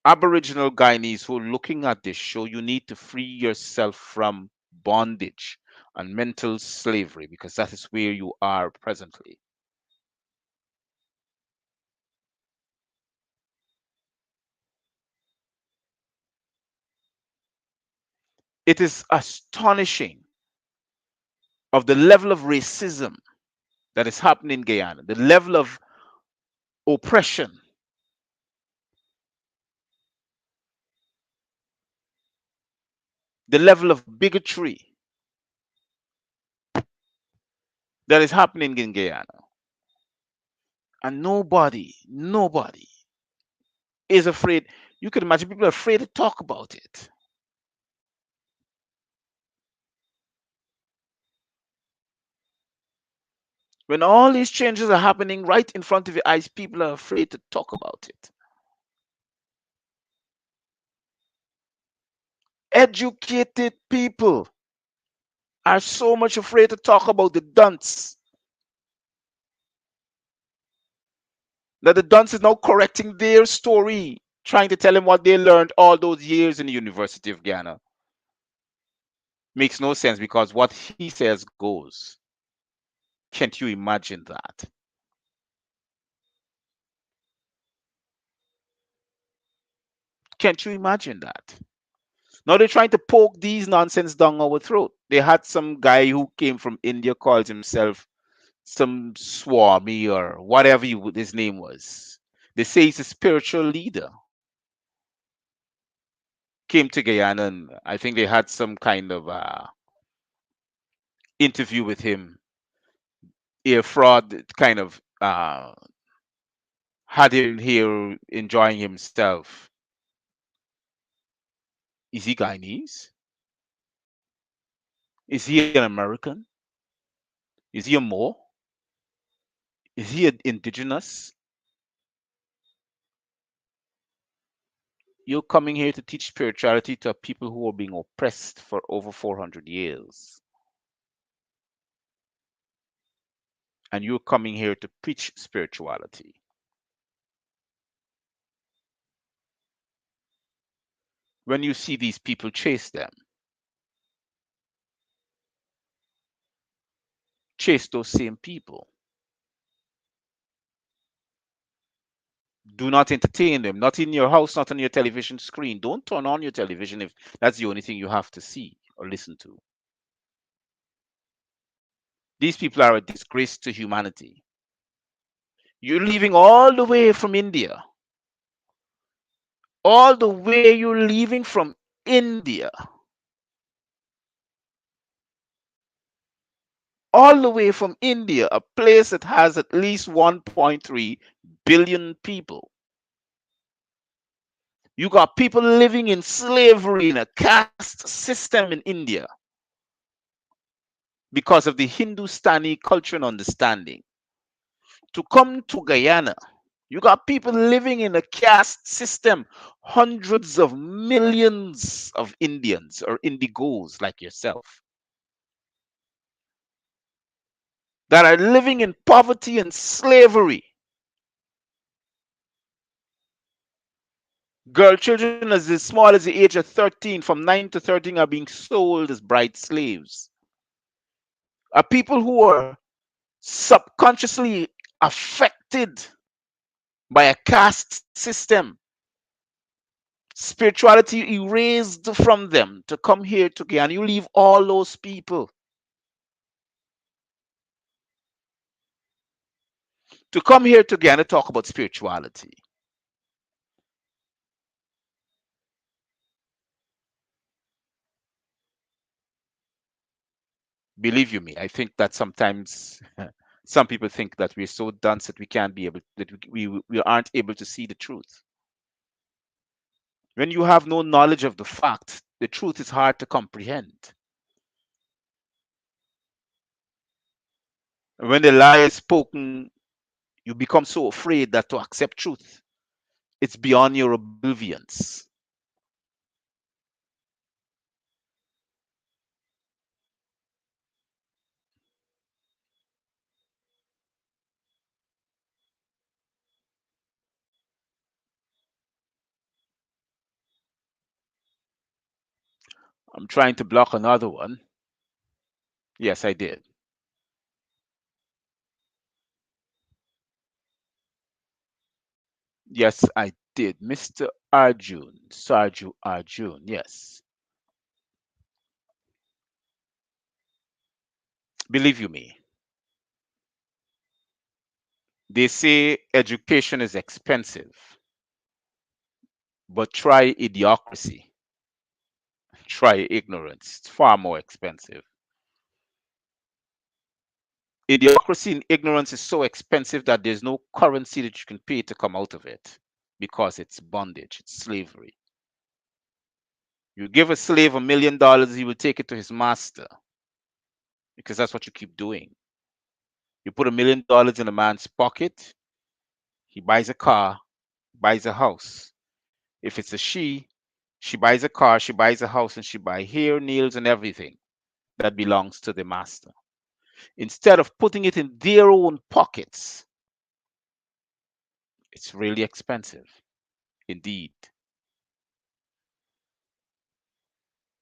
Speaker 1: Aboriginal Guyanese who are looking at this show. You need to free yourself from bondage and mental slavery because that is where you are presently. It is astonishing of the level of racism that is happening in Guyana, the level of oppression, the level of bigotry that is happening in Guyana. And nobody is afraid. You can imagine people are afraid to talk about it. When all these changes are happening right in front of your eyes, people are afraid to talk about it. Educated people are so much afraid to talk about the dunce that the dunce is now correcting their story, trying to tell them what they learned all those years in the University of Ghana. Makes no sense because what he says goes. Can't you imagine that? Can't you imagine that? Now they're trying to poke these nonsense down our throat. They had some guy who came from India, calls himself some Swami or whatever his name was. They say he's a spiritual leader. Came to Guyana and I think they had some kind of interview with him. Air fraud kind of had him here enjoying himself. Is he Guyanese? Is he an American? Is he a Moor? Is he indigenous? You're coming here to teach spirituality to people who are being oppressed for over 400 years. And you're coming here to preach spirituality. When you see these people, chase them. Chase those same people. Do not entertain them. Not in your house, not on your television screen. Don't turn on your television if that's the only thing you have to see or listen to. These people are a disgrace to humanity. You're leaving all the way from India. All the way you're leaving from India. All the way from India, a place that has at least 1.3 billion people. You got people living in slavery in a caste system in India because of the Hindustani culture and understanding. To come to Guyana, you got people living in a caste system, hundreds of millions of Indians or indigos like yourself that are living in poverty and slavery. Girl children as small as the age of 13, from 9 to 13, are being sold as bride slaves. Are people who are subconsciously affected by a caste system, spirituality erased from them to come here to Guyana. You leave all those people to come here to Guyana talk about spirituality. Believe you me, I think that sometimes some people think that we're so dense that we can't be able that we aren't able to see the truth. When you have no knowledge of the fact, the truth is hard to comprehend. When the lie is spoken, you become so afraid that to accept truth, it's beyond your oblivions. I'm trying to block another one. Yes, I did. Yes, I did. Mr. Arjun, Sarju Arjun. Yes. Believe you me, they say education is expensive, but try idiocracy, try ignorance. It's far more expensive. Idiocracy and ignorance is so expensive that there's no currency that you can pay to come out of it because it's bondage, it's slavery. You give a slave $1 million, he will take it to his master because that's what you keep doing. You put $1 million in a man's pocket, he buys a car, buys a house. If it's a she buys a car, she buys a house, and she buys hair, nails, and everything that belongs to the master. Instead of putting it in their own pockets, it's really expensive indeed.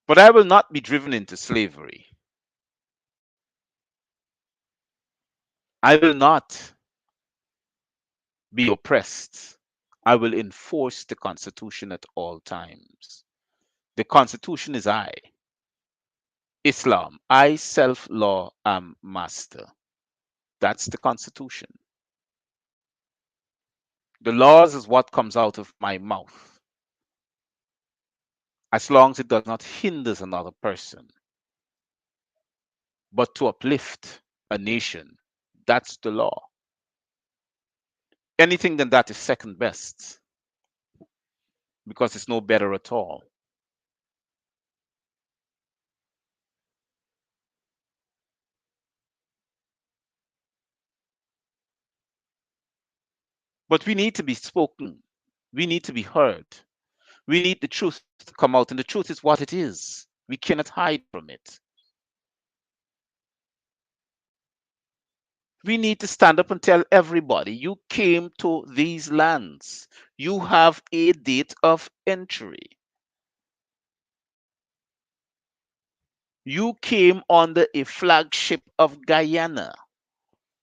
Speaker 1: But I will not be driven into slavery. I will not be oppressed. I will enforce the Constitution at all times. The Constitution is I. Islam, I self law am master. That's the Constitution. The laws is what comes out of my mouth, as long as it does not hinder another person, but to uplift a nation. That's the law. Anything than that is second best because it's no better at all. But we need to be spoken. We need to be heard. We need the truth to come out, and the truth is what it is. We cannot hide from it. We need to stand up and tell everybody you came to these lands. You have a date of entry. You came under a flagship of Guyana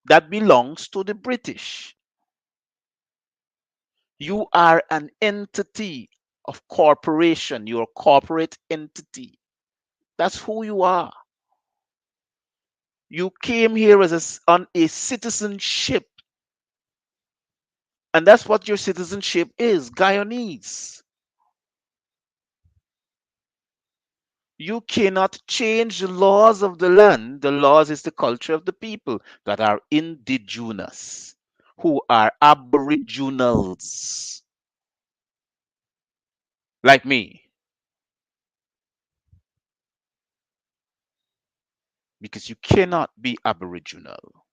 Speaker 1: that belongs to the British. You are an entity of corporation. You're a corporate entity. That's who you are. You came here as on a citizenship, and that's what your citizenship is, Guyanese. You cannot change the laws of the land. The laws is the culture of the people that are indigenous, who are aboriginals, like me, because you cannot be aboriginal.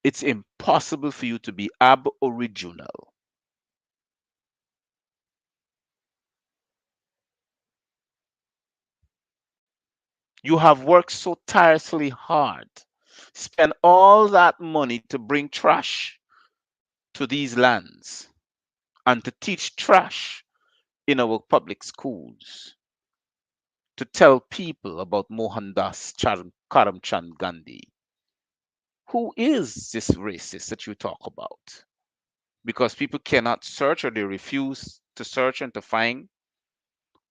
Speaker 1: It's impossible for you to be aboriginal. You have worked so tirelessly hard, spend all that money to bring trash to these lands and to teach trash in our public schools, to tell people about Mohandas Karamchand Gandhi. Who is this racist that you talk about? Because people cannot search, or they refuse to search and to find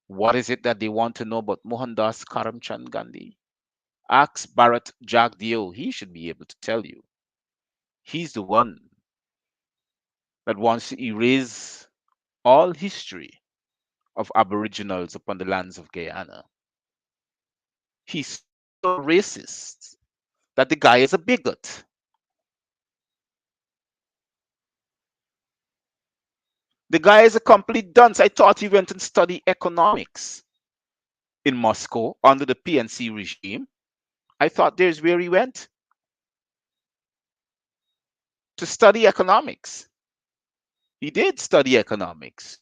Speaker 1: what is it that they want to know about Mohandas Karamchand Gandhi. Ask Bharat Jagdeo, he should be able to tell you. He's the one that wants to erase all history of Aboriginals upon the lands of Guyana. He's so racist that the guy is a bigot. The guy is a complete dunce. I thought he went and studied economics in Moscow under the PNC regime. I thought there's where he went to study economics. He did study economics.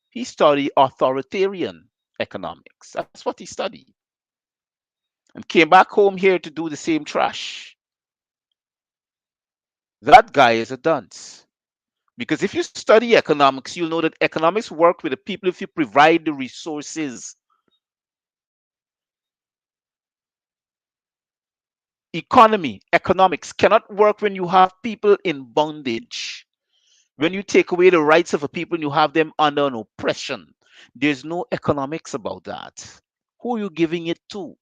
Speaker 1: He studied authoritarian economics. That's what he studied. And came back home here to do the same trash. That guy is a dunce. Because if you study economics, you'll know that economics work with the people if you provide the resources. Economics cannot work when you have people in bondage. When you take away the rights of a people and you have them under an oppression. There's no economics about that. Who are you giving it to?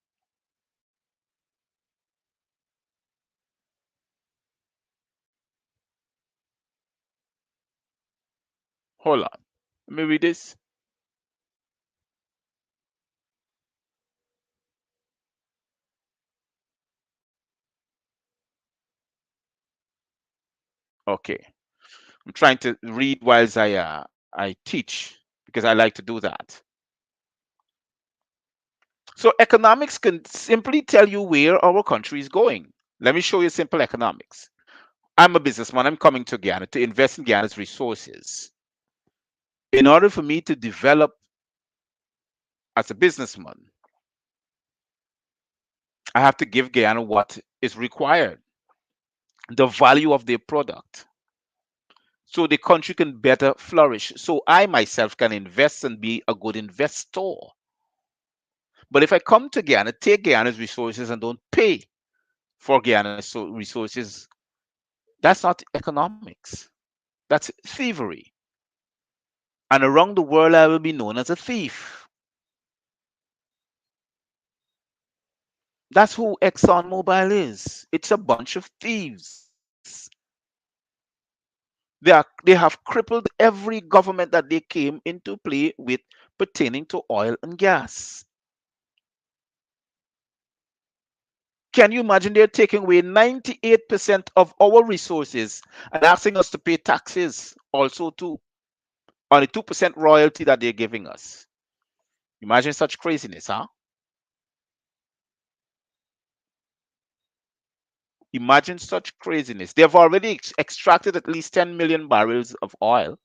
Speaker 1: Hold on. Let me read this. Okay. I'm trying to read whilst I teach because I like to do that. So economics can simply tell you where our country is going. Let me show you simple economics. I'm a businessman. I'm coming to Guyana to invest in Guyana's resources. In order for me to develop as a businessman, I have to give Guyana what is required, the value of their product, so the country can better flourish. So I myself can invest and be a good investor. But if I come to Guyana, take Guyana's resources and don't pay for Guyana's resources, that's not economics. That's thievery. And around the world, I will be known as a thief. That's who ExxonMobil is. It's a bunch of thieves. They have crippled every government that they came into play with pertaining to oil and gas. Can you imagine they're taking away 98% of our resources and asking us to pay taxes also too on the 2% royalty that they're giving us? Imagine such craziness, huh? Imagine such craziness. They have already extracted at least 10 million barrels of oil,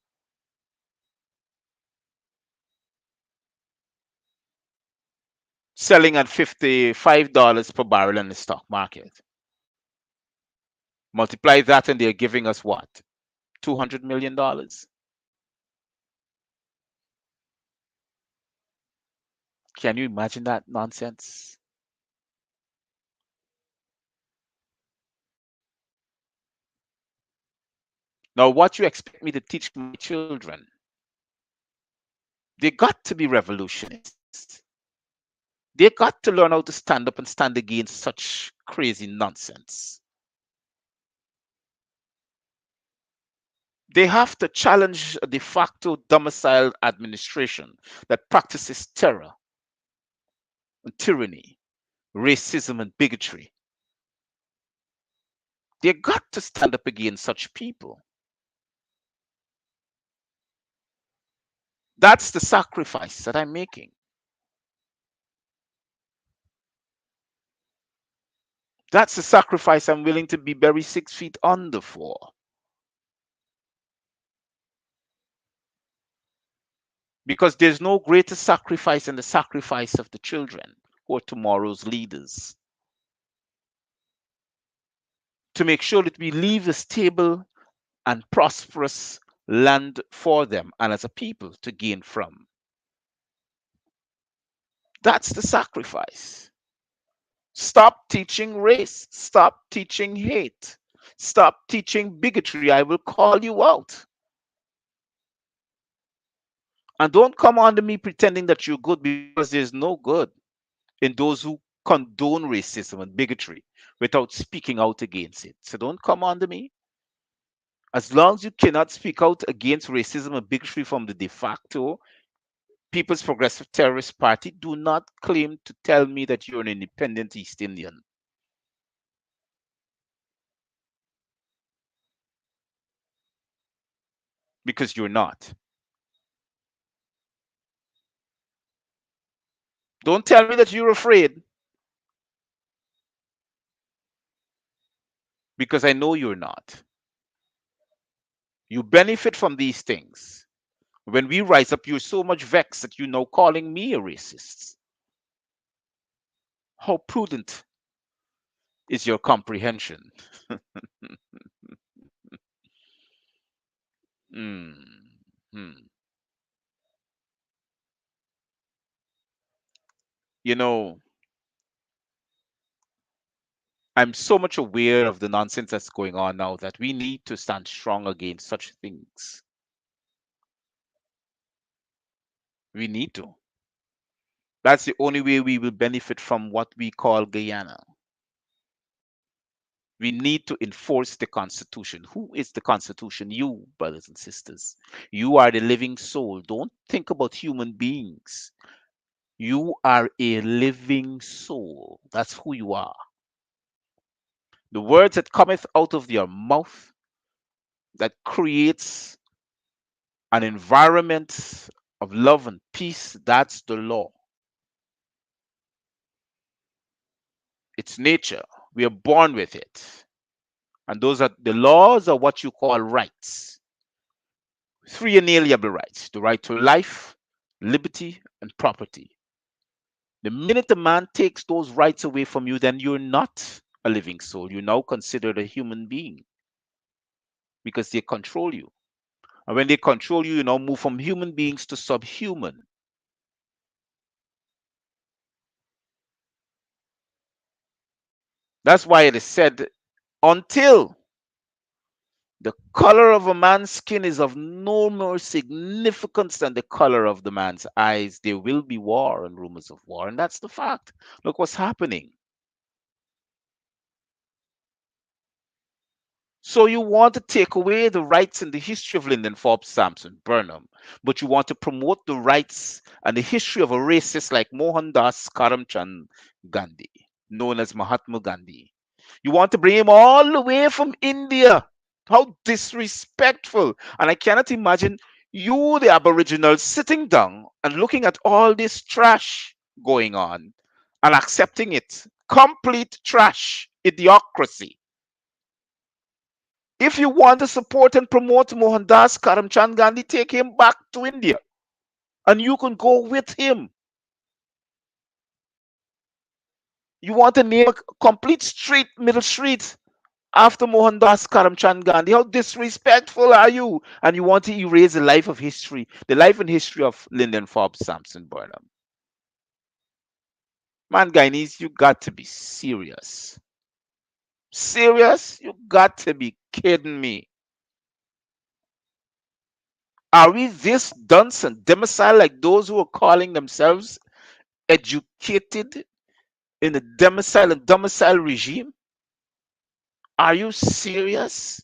Speaker 1: selling at $55 per barrel in the stock market. Multiply that, and they're giving us what? $200 million? Can you imagine that nonsense? Now, what you expect me to teach my children? They got to be revolutionists. They got to learn how to stand up and stand against such crazy nonsense. They have to challenge a de facto domiciled administration that practices terror and tyranny, racism and bigotry. They got to stand up against such people. That's the sacrifice that I'm making. That's the sacrifice I'm willing to be buried 6 feet under for. Because there's no greater sacrifice than the sacrifice of the children who are tomorrow's leaders. To make sure that we leave a stable and prosperous land for them and as a people to gain from. That's the sacrifice. Stop teaching race. Stop teaching hate. Stop teaching bigotry. I will call you out. And don't come on to me pretending that you're good, because there's no good in those who condone racism and bigotry without speaking out against it. So don't come on to me. As long as you cannot speak out against racism and bigotry from the de facto People's Progressive Terrorist Party, do not claim to tell me that you're an independent East Indian, because you're not. Don't tell me that you're afraid, because I know you're not. You benefit from these things. When we rise up, you're so much vexed that you're now calling me a racist. How prudent is your comprehension? Hmm. Hmm. You know, I'm so much aware of the nonsense that's going on now that we need to stand strong against such things. We need to. That's the only way we will benefit from what we call Guyana. We need to enforce the Constitution. Who is the Constitution? You, brothers and sisters. You are the living soul. Don't think about human beings. You are a living soul. That's who you are. The words that cometh out of your mouth that creates an environment of love and peace, that's the law. It's nature. We are born with it. And those are the laws, are what you call rights. Three inalienable rights: the right to life, liberty, and property. The minute a man takes those rights away from you, then you're not a living soul. You're now considered a human being, because they control you. And when they control you, you now move from human beings to subhuman. That's why it is said, until the color of a man's skin is of no more significance than the color of the man's eyes, there will be war and rumors of war. And that's the fact. Look what's happening. So you want to take away the rights and the history of Lyndon Forbes Sampson Burnham, but you want to promote the rights and the history of a racist like Mohandas Karamchand Gandhi, known as Mahatma Gandhi. You want to bring him all the way from India. How disrespectful. And I cannot imagine you, the Aboriginals, sitting down and looking at all this trash going on and accepting it. Complete trash, idiocracy. If you want to support and promote Mohandas Karamchand Gandhi, take him back to India and you can go with him. You want to name a complete street, middle street, after Mohandas Karamchand Gandhi. How disrespectful are you? And you want to erase the life of history, the life and history of Lyndon Forbes Sampson Burnham. Man, Guyanese, you got to be serious. Serious? You got to be kidding me. Are we this dunce and domicile like those who are calling themselves educated in the domicile regime? Are you serious?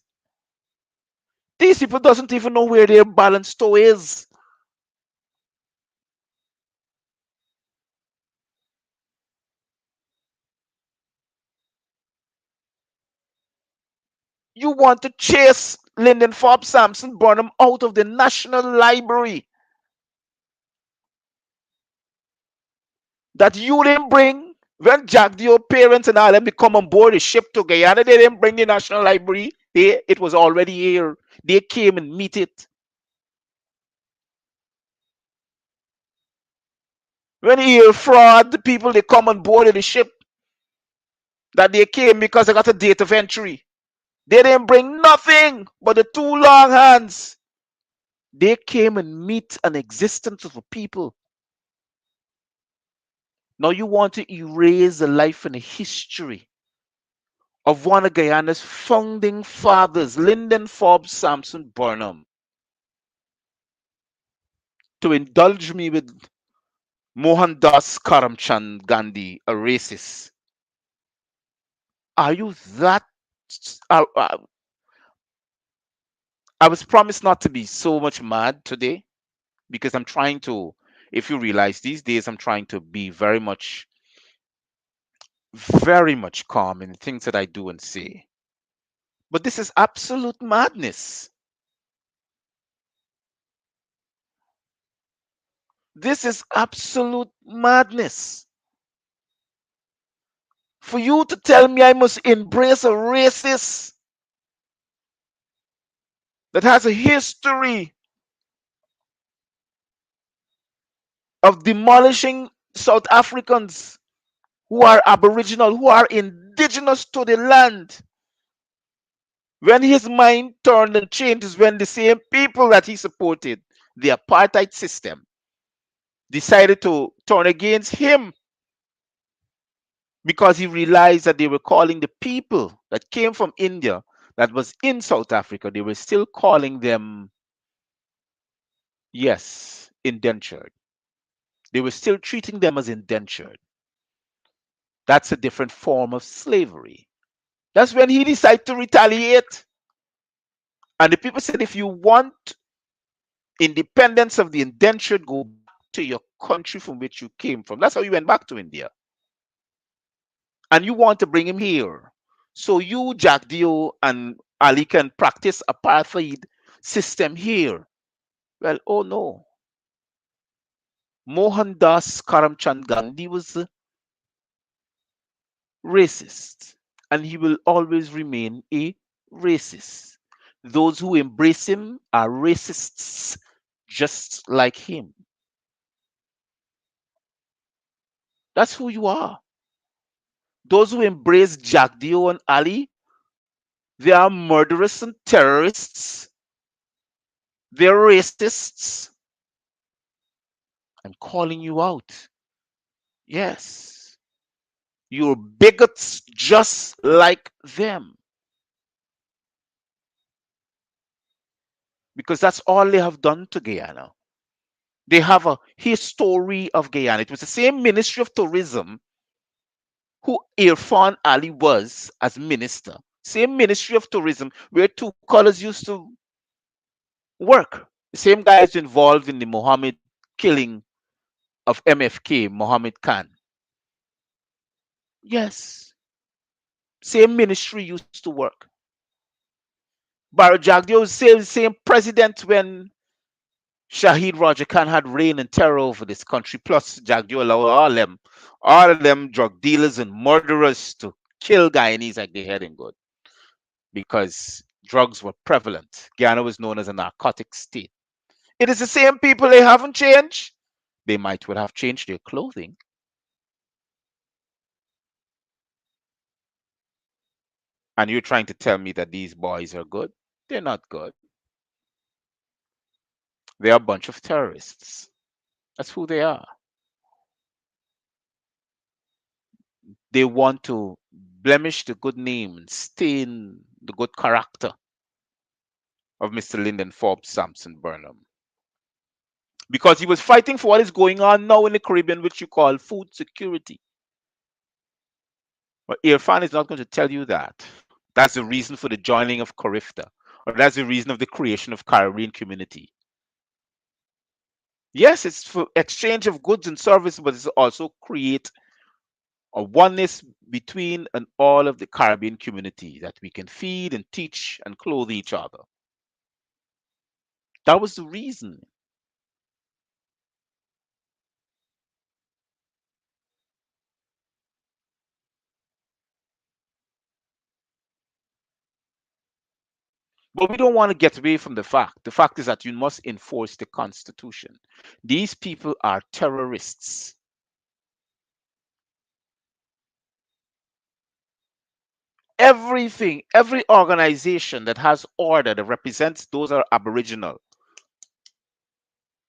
Speaker 1: These people doesn't even know where their balance store is. You want to chase Lyndon Forbes Sampson Burnham out of the National Library that you didn't bring when Jack Dio parents and all them come on board the ship to Guyana. They didn't bring the National Library here. It was already here. They came and meet it. When you hear fraud, the people they come on board of the ship that they came because they got a date of entry. They didn't bring nothing but the two long hands. They came and meet an existence of a people. Now you want to erase the life and the history of one of Guyana's founding fathers, Lyndon Forbes Sampson Burnham, to indulge me with Mohandas Karamchand Gandhi, a racist. Are you that? I, I, I was promised not to be so much mad today because I'm trying to, if you realize these days, I'm trying to be very much calm in the things that I do and say. But this is absolute madness. This is absolute madness. For you to tell me I must embrace a racist that has a history of demolishing South Africans who are aboriginal, who are indigenous to the land. When his mind turned and changed is when the same people that he supported, the apartheid system, decided to turn against him because he realized that they were calling the people that came from India that was in South Africa, they were still calling them, yes, indentured. They were still treating them as indentured. That's a different form of slavery. That's when he decided to retaliate. And the people said, if you want independence of the indentured, go back to your country from which you came from. That's how he went back to India. And you want to bring him here. So you, Jack Dio, and Ali can practice apartheid system here. Well, oh no. Mohandas Karamchand Gandhi was a racist. And he will always remain a racist. Those who embrace him are racists just like him. That's who you are. Those who embrace Jack Dio and Ali, they are murderers and terrorists. They're racists. I'm calling you out. Yes. You're bigots just like them. Because that's all they have done to Guyana. They have a history of Guyana. It was the same Ministry of Tourism who Irfan Ali was as minister. Same Ministry of Tourism where two colors used to work. The same guys involved in the Mohammed killing of MFK, Mohammed Khan. Yes, same ministry used to work. Barra Jagdeo was same president when Shahid Raja Khan had reign and terror over this country. Plus, Jagdeo allowed all of them drug dealers and murderers to kill Guyanese like they had in good. Because Drugs were prevalent. Guyana was known as a narcotic state. It is the same people, they haven't changed. They might well have changed their clothing. And you're trying to tell me that these boys are good? They're not good. They're a bunch of terrorists. That's who they are. They want to blemish the good name and stain the good character of Mr. Lyndon Forbes Sampson Burnham. Because he was fighting for what is going on now in the Caribbean, which you call food security. But Irfan is not going to tell you that. That's the reason for the joining of Carifta, or that's the reason of the creation of Caribbean Community. Yes, it's for exchange of goods and services, but it's also create a oneness between and all of the Caribbean community that we can feed and teach and clothe each other. That was the reason. But we don't want to get away from the fact. The fact is that you must enforce the Constitution. These people are terrorists. Everything, every organization that has order that represents those are Aboriginal,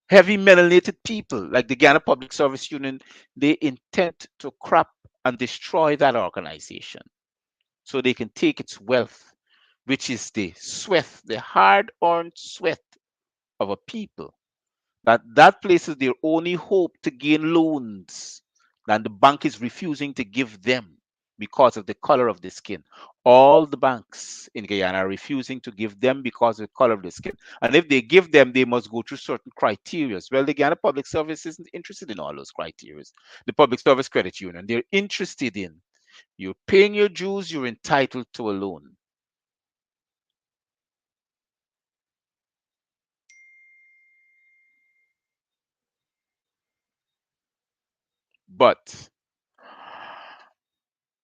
Speaker 1: heavy melanated people like the Ghana Public Service Union, they intend to crap and destroy that organization so they can take its wealth, which is the sweat, the hard-earned sweat of a people. That places their only hope to gain loans, and the bank is refusing to give them because of the color of the skin. All the banks in Guyana are refusing to give them because of the color of the skin. And if they give them, they must go through certain criteria. Well, the Guyana Public Service isn't interested in all those criteria. The Public Service Credit Union, they're interested in you're paying your dues, you're entitled to a loan. But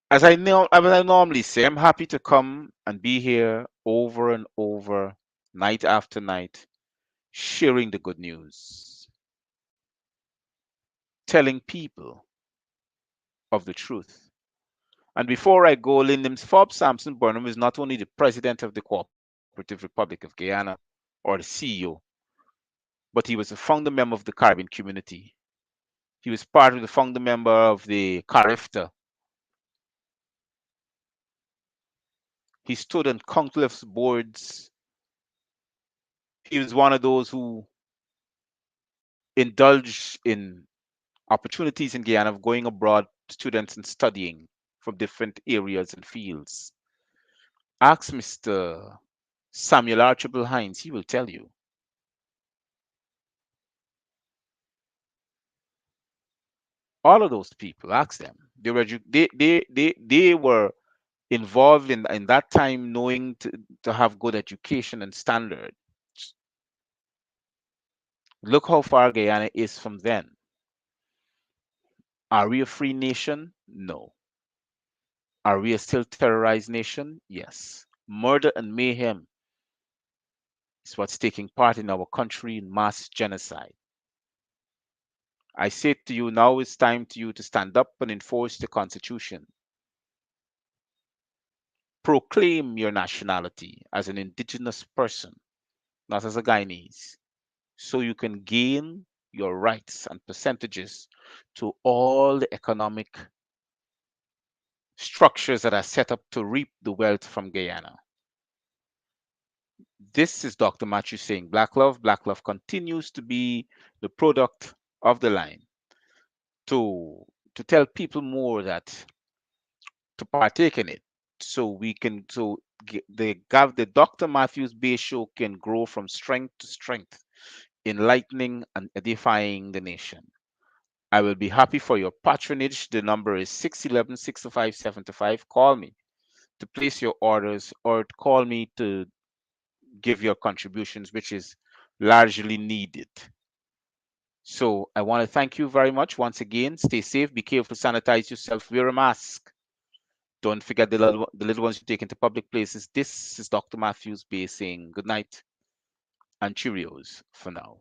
Speaker 1: as I normally say, I'm happy to come and be here over and over, night after night, sharing the good news, telling people of the truth. And before I go, Lyndon Forbes Sampson Burnham is not only the president of the Cooperative Republic of Guyana or the CEO, but he was a founder member of the Caribbean community. He was part of the founder member of the CARIFTA. He stood on countless boards. He was one of those who indulged in opportunities in Guyana of going abroad, students and studying from different areas and fields. Ask Mr. Samuel Archibald Hines, he will tell you. All of those people, ask them. They were involved in that time knowing to have good education and standards. Look how far Guyana is from then. Are we a free nation? No. Are we a still terrorized nation? Yes. Murder and mayhem is what's taking part in our country in mass genocide. I say to you, now it's time to you to stand up and enforce the Constitution. Proclaim your nationality as an indigenous person, not as a Guyanese, so you can gain your rights and percentages to all the economic structures that are set up to reap the wealth from Guyana. This is Dr. Matthew saying Black Love. Black Love continues to be the product of the line to tell people more that to partake in it so we can the Dr. Matthews-Bey show can grow from strength to strength, enlightening and edifying the nation. I will be happy for your patronage. The number is 611-605-75. Call me to place your orders or call me to give your contributions, which is largely needed. So I want to thank you very much once again. Stay safe, be careful, sanitize yourself, wear a mask. Don't forget the little ones you take into public places. This is Dr. Matthews-Bey saying good night and Cheerios for now.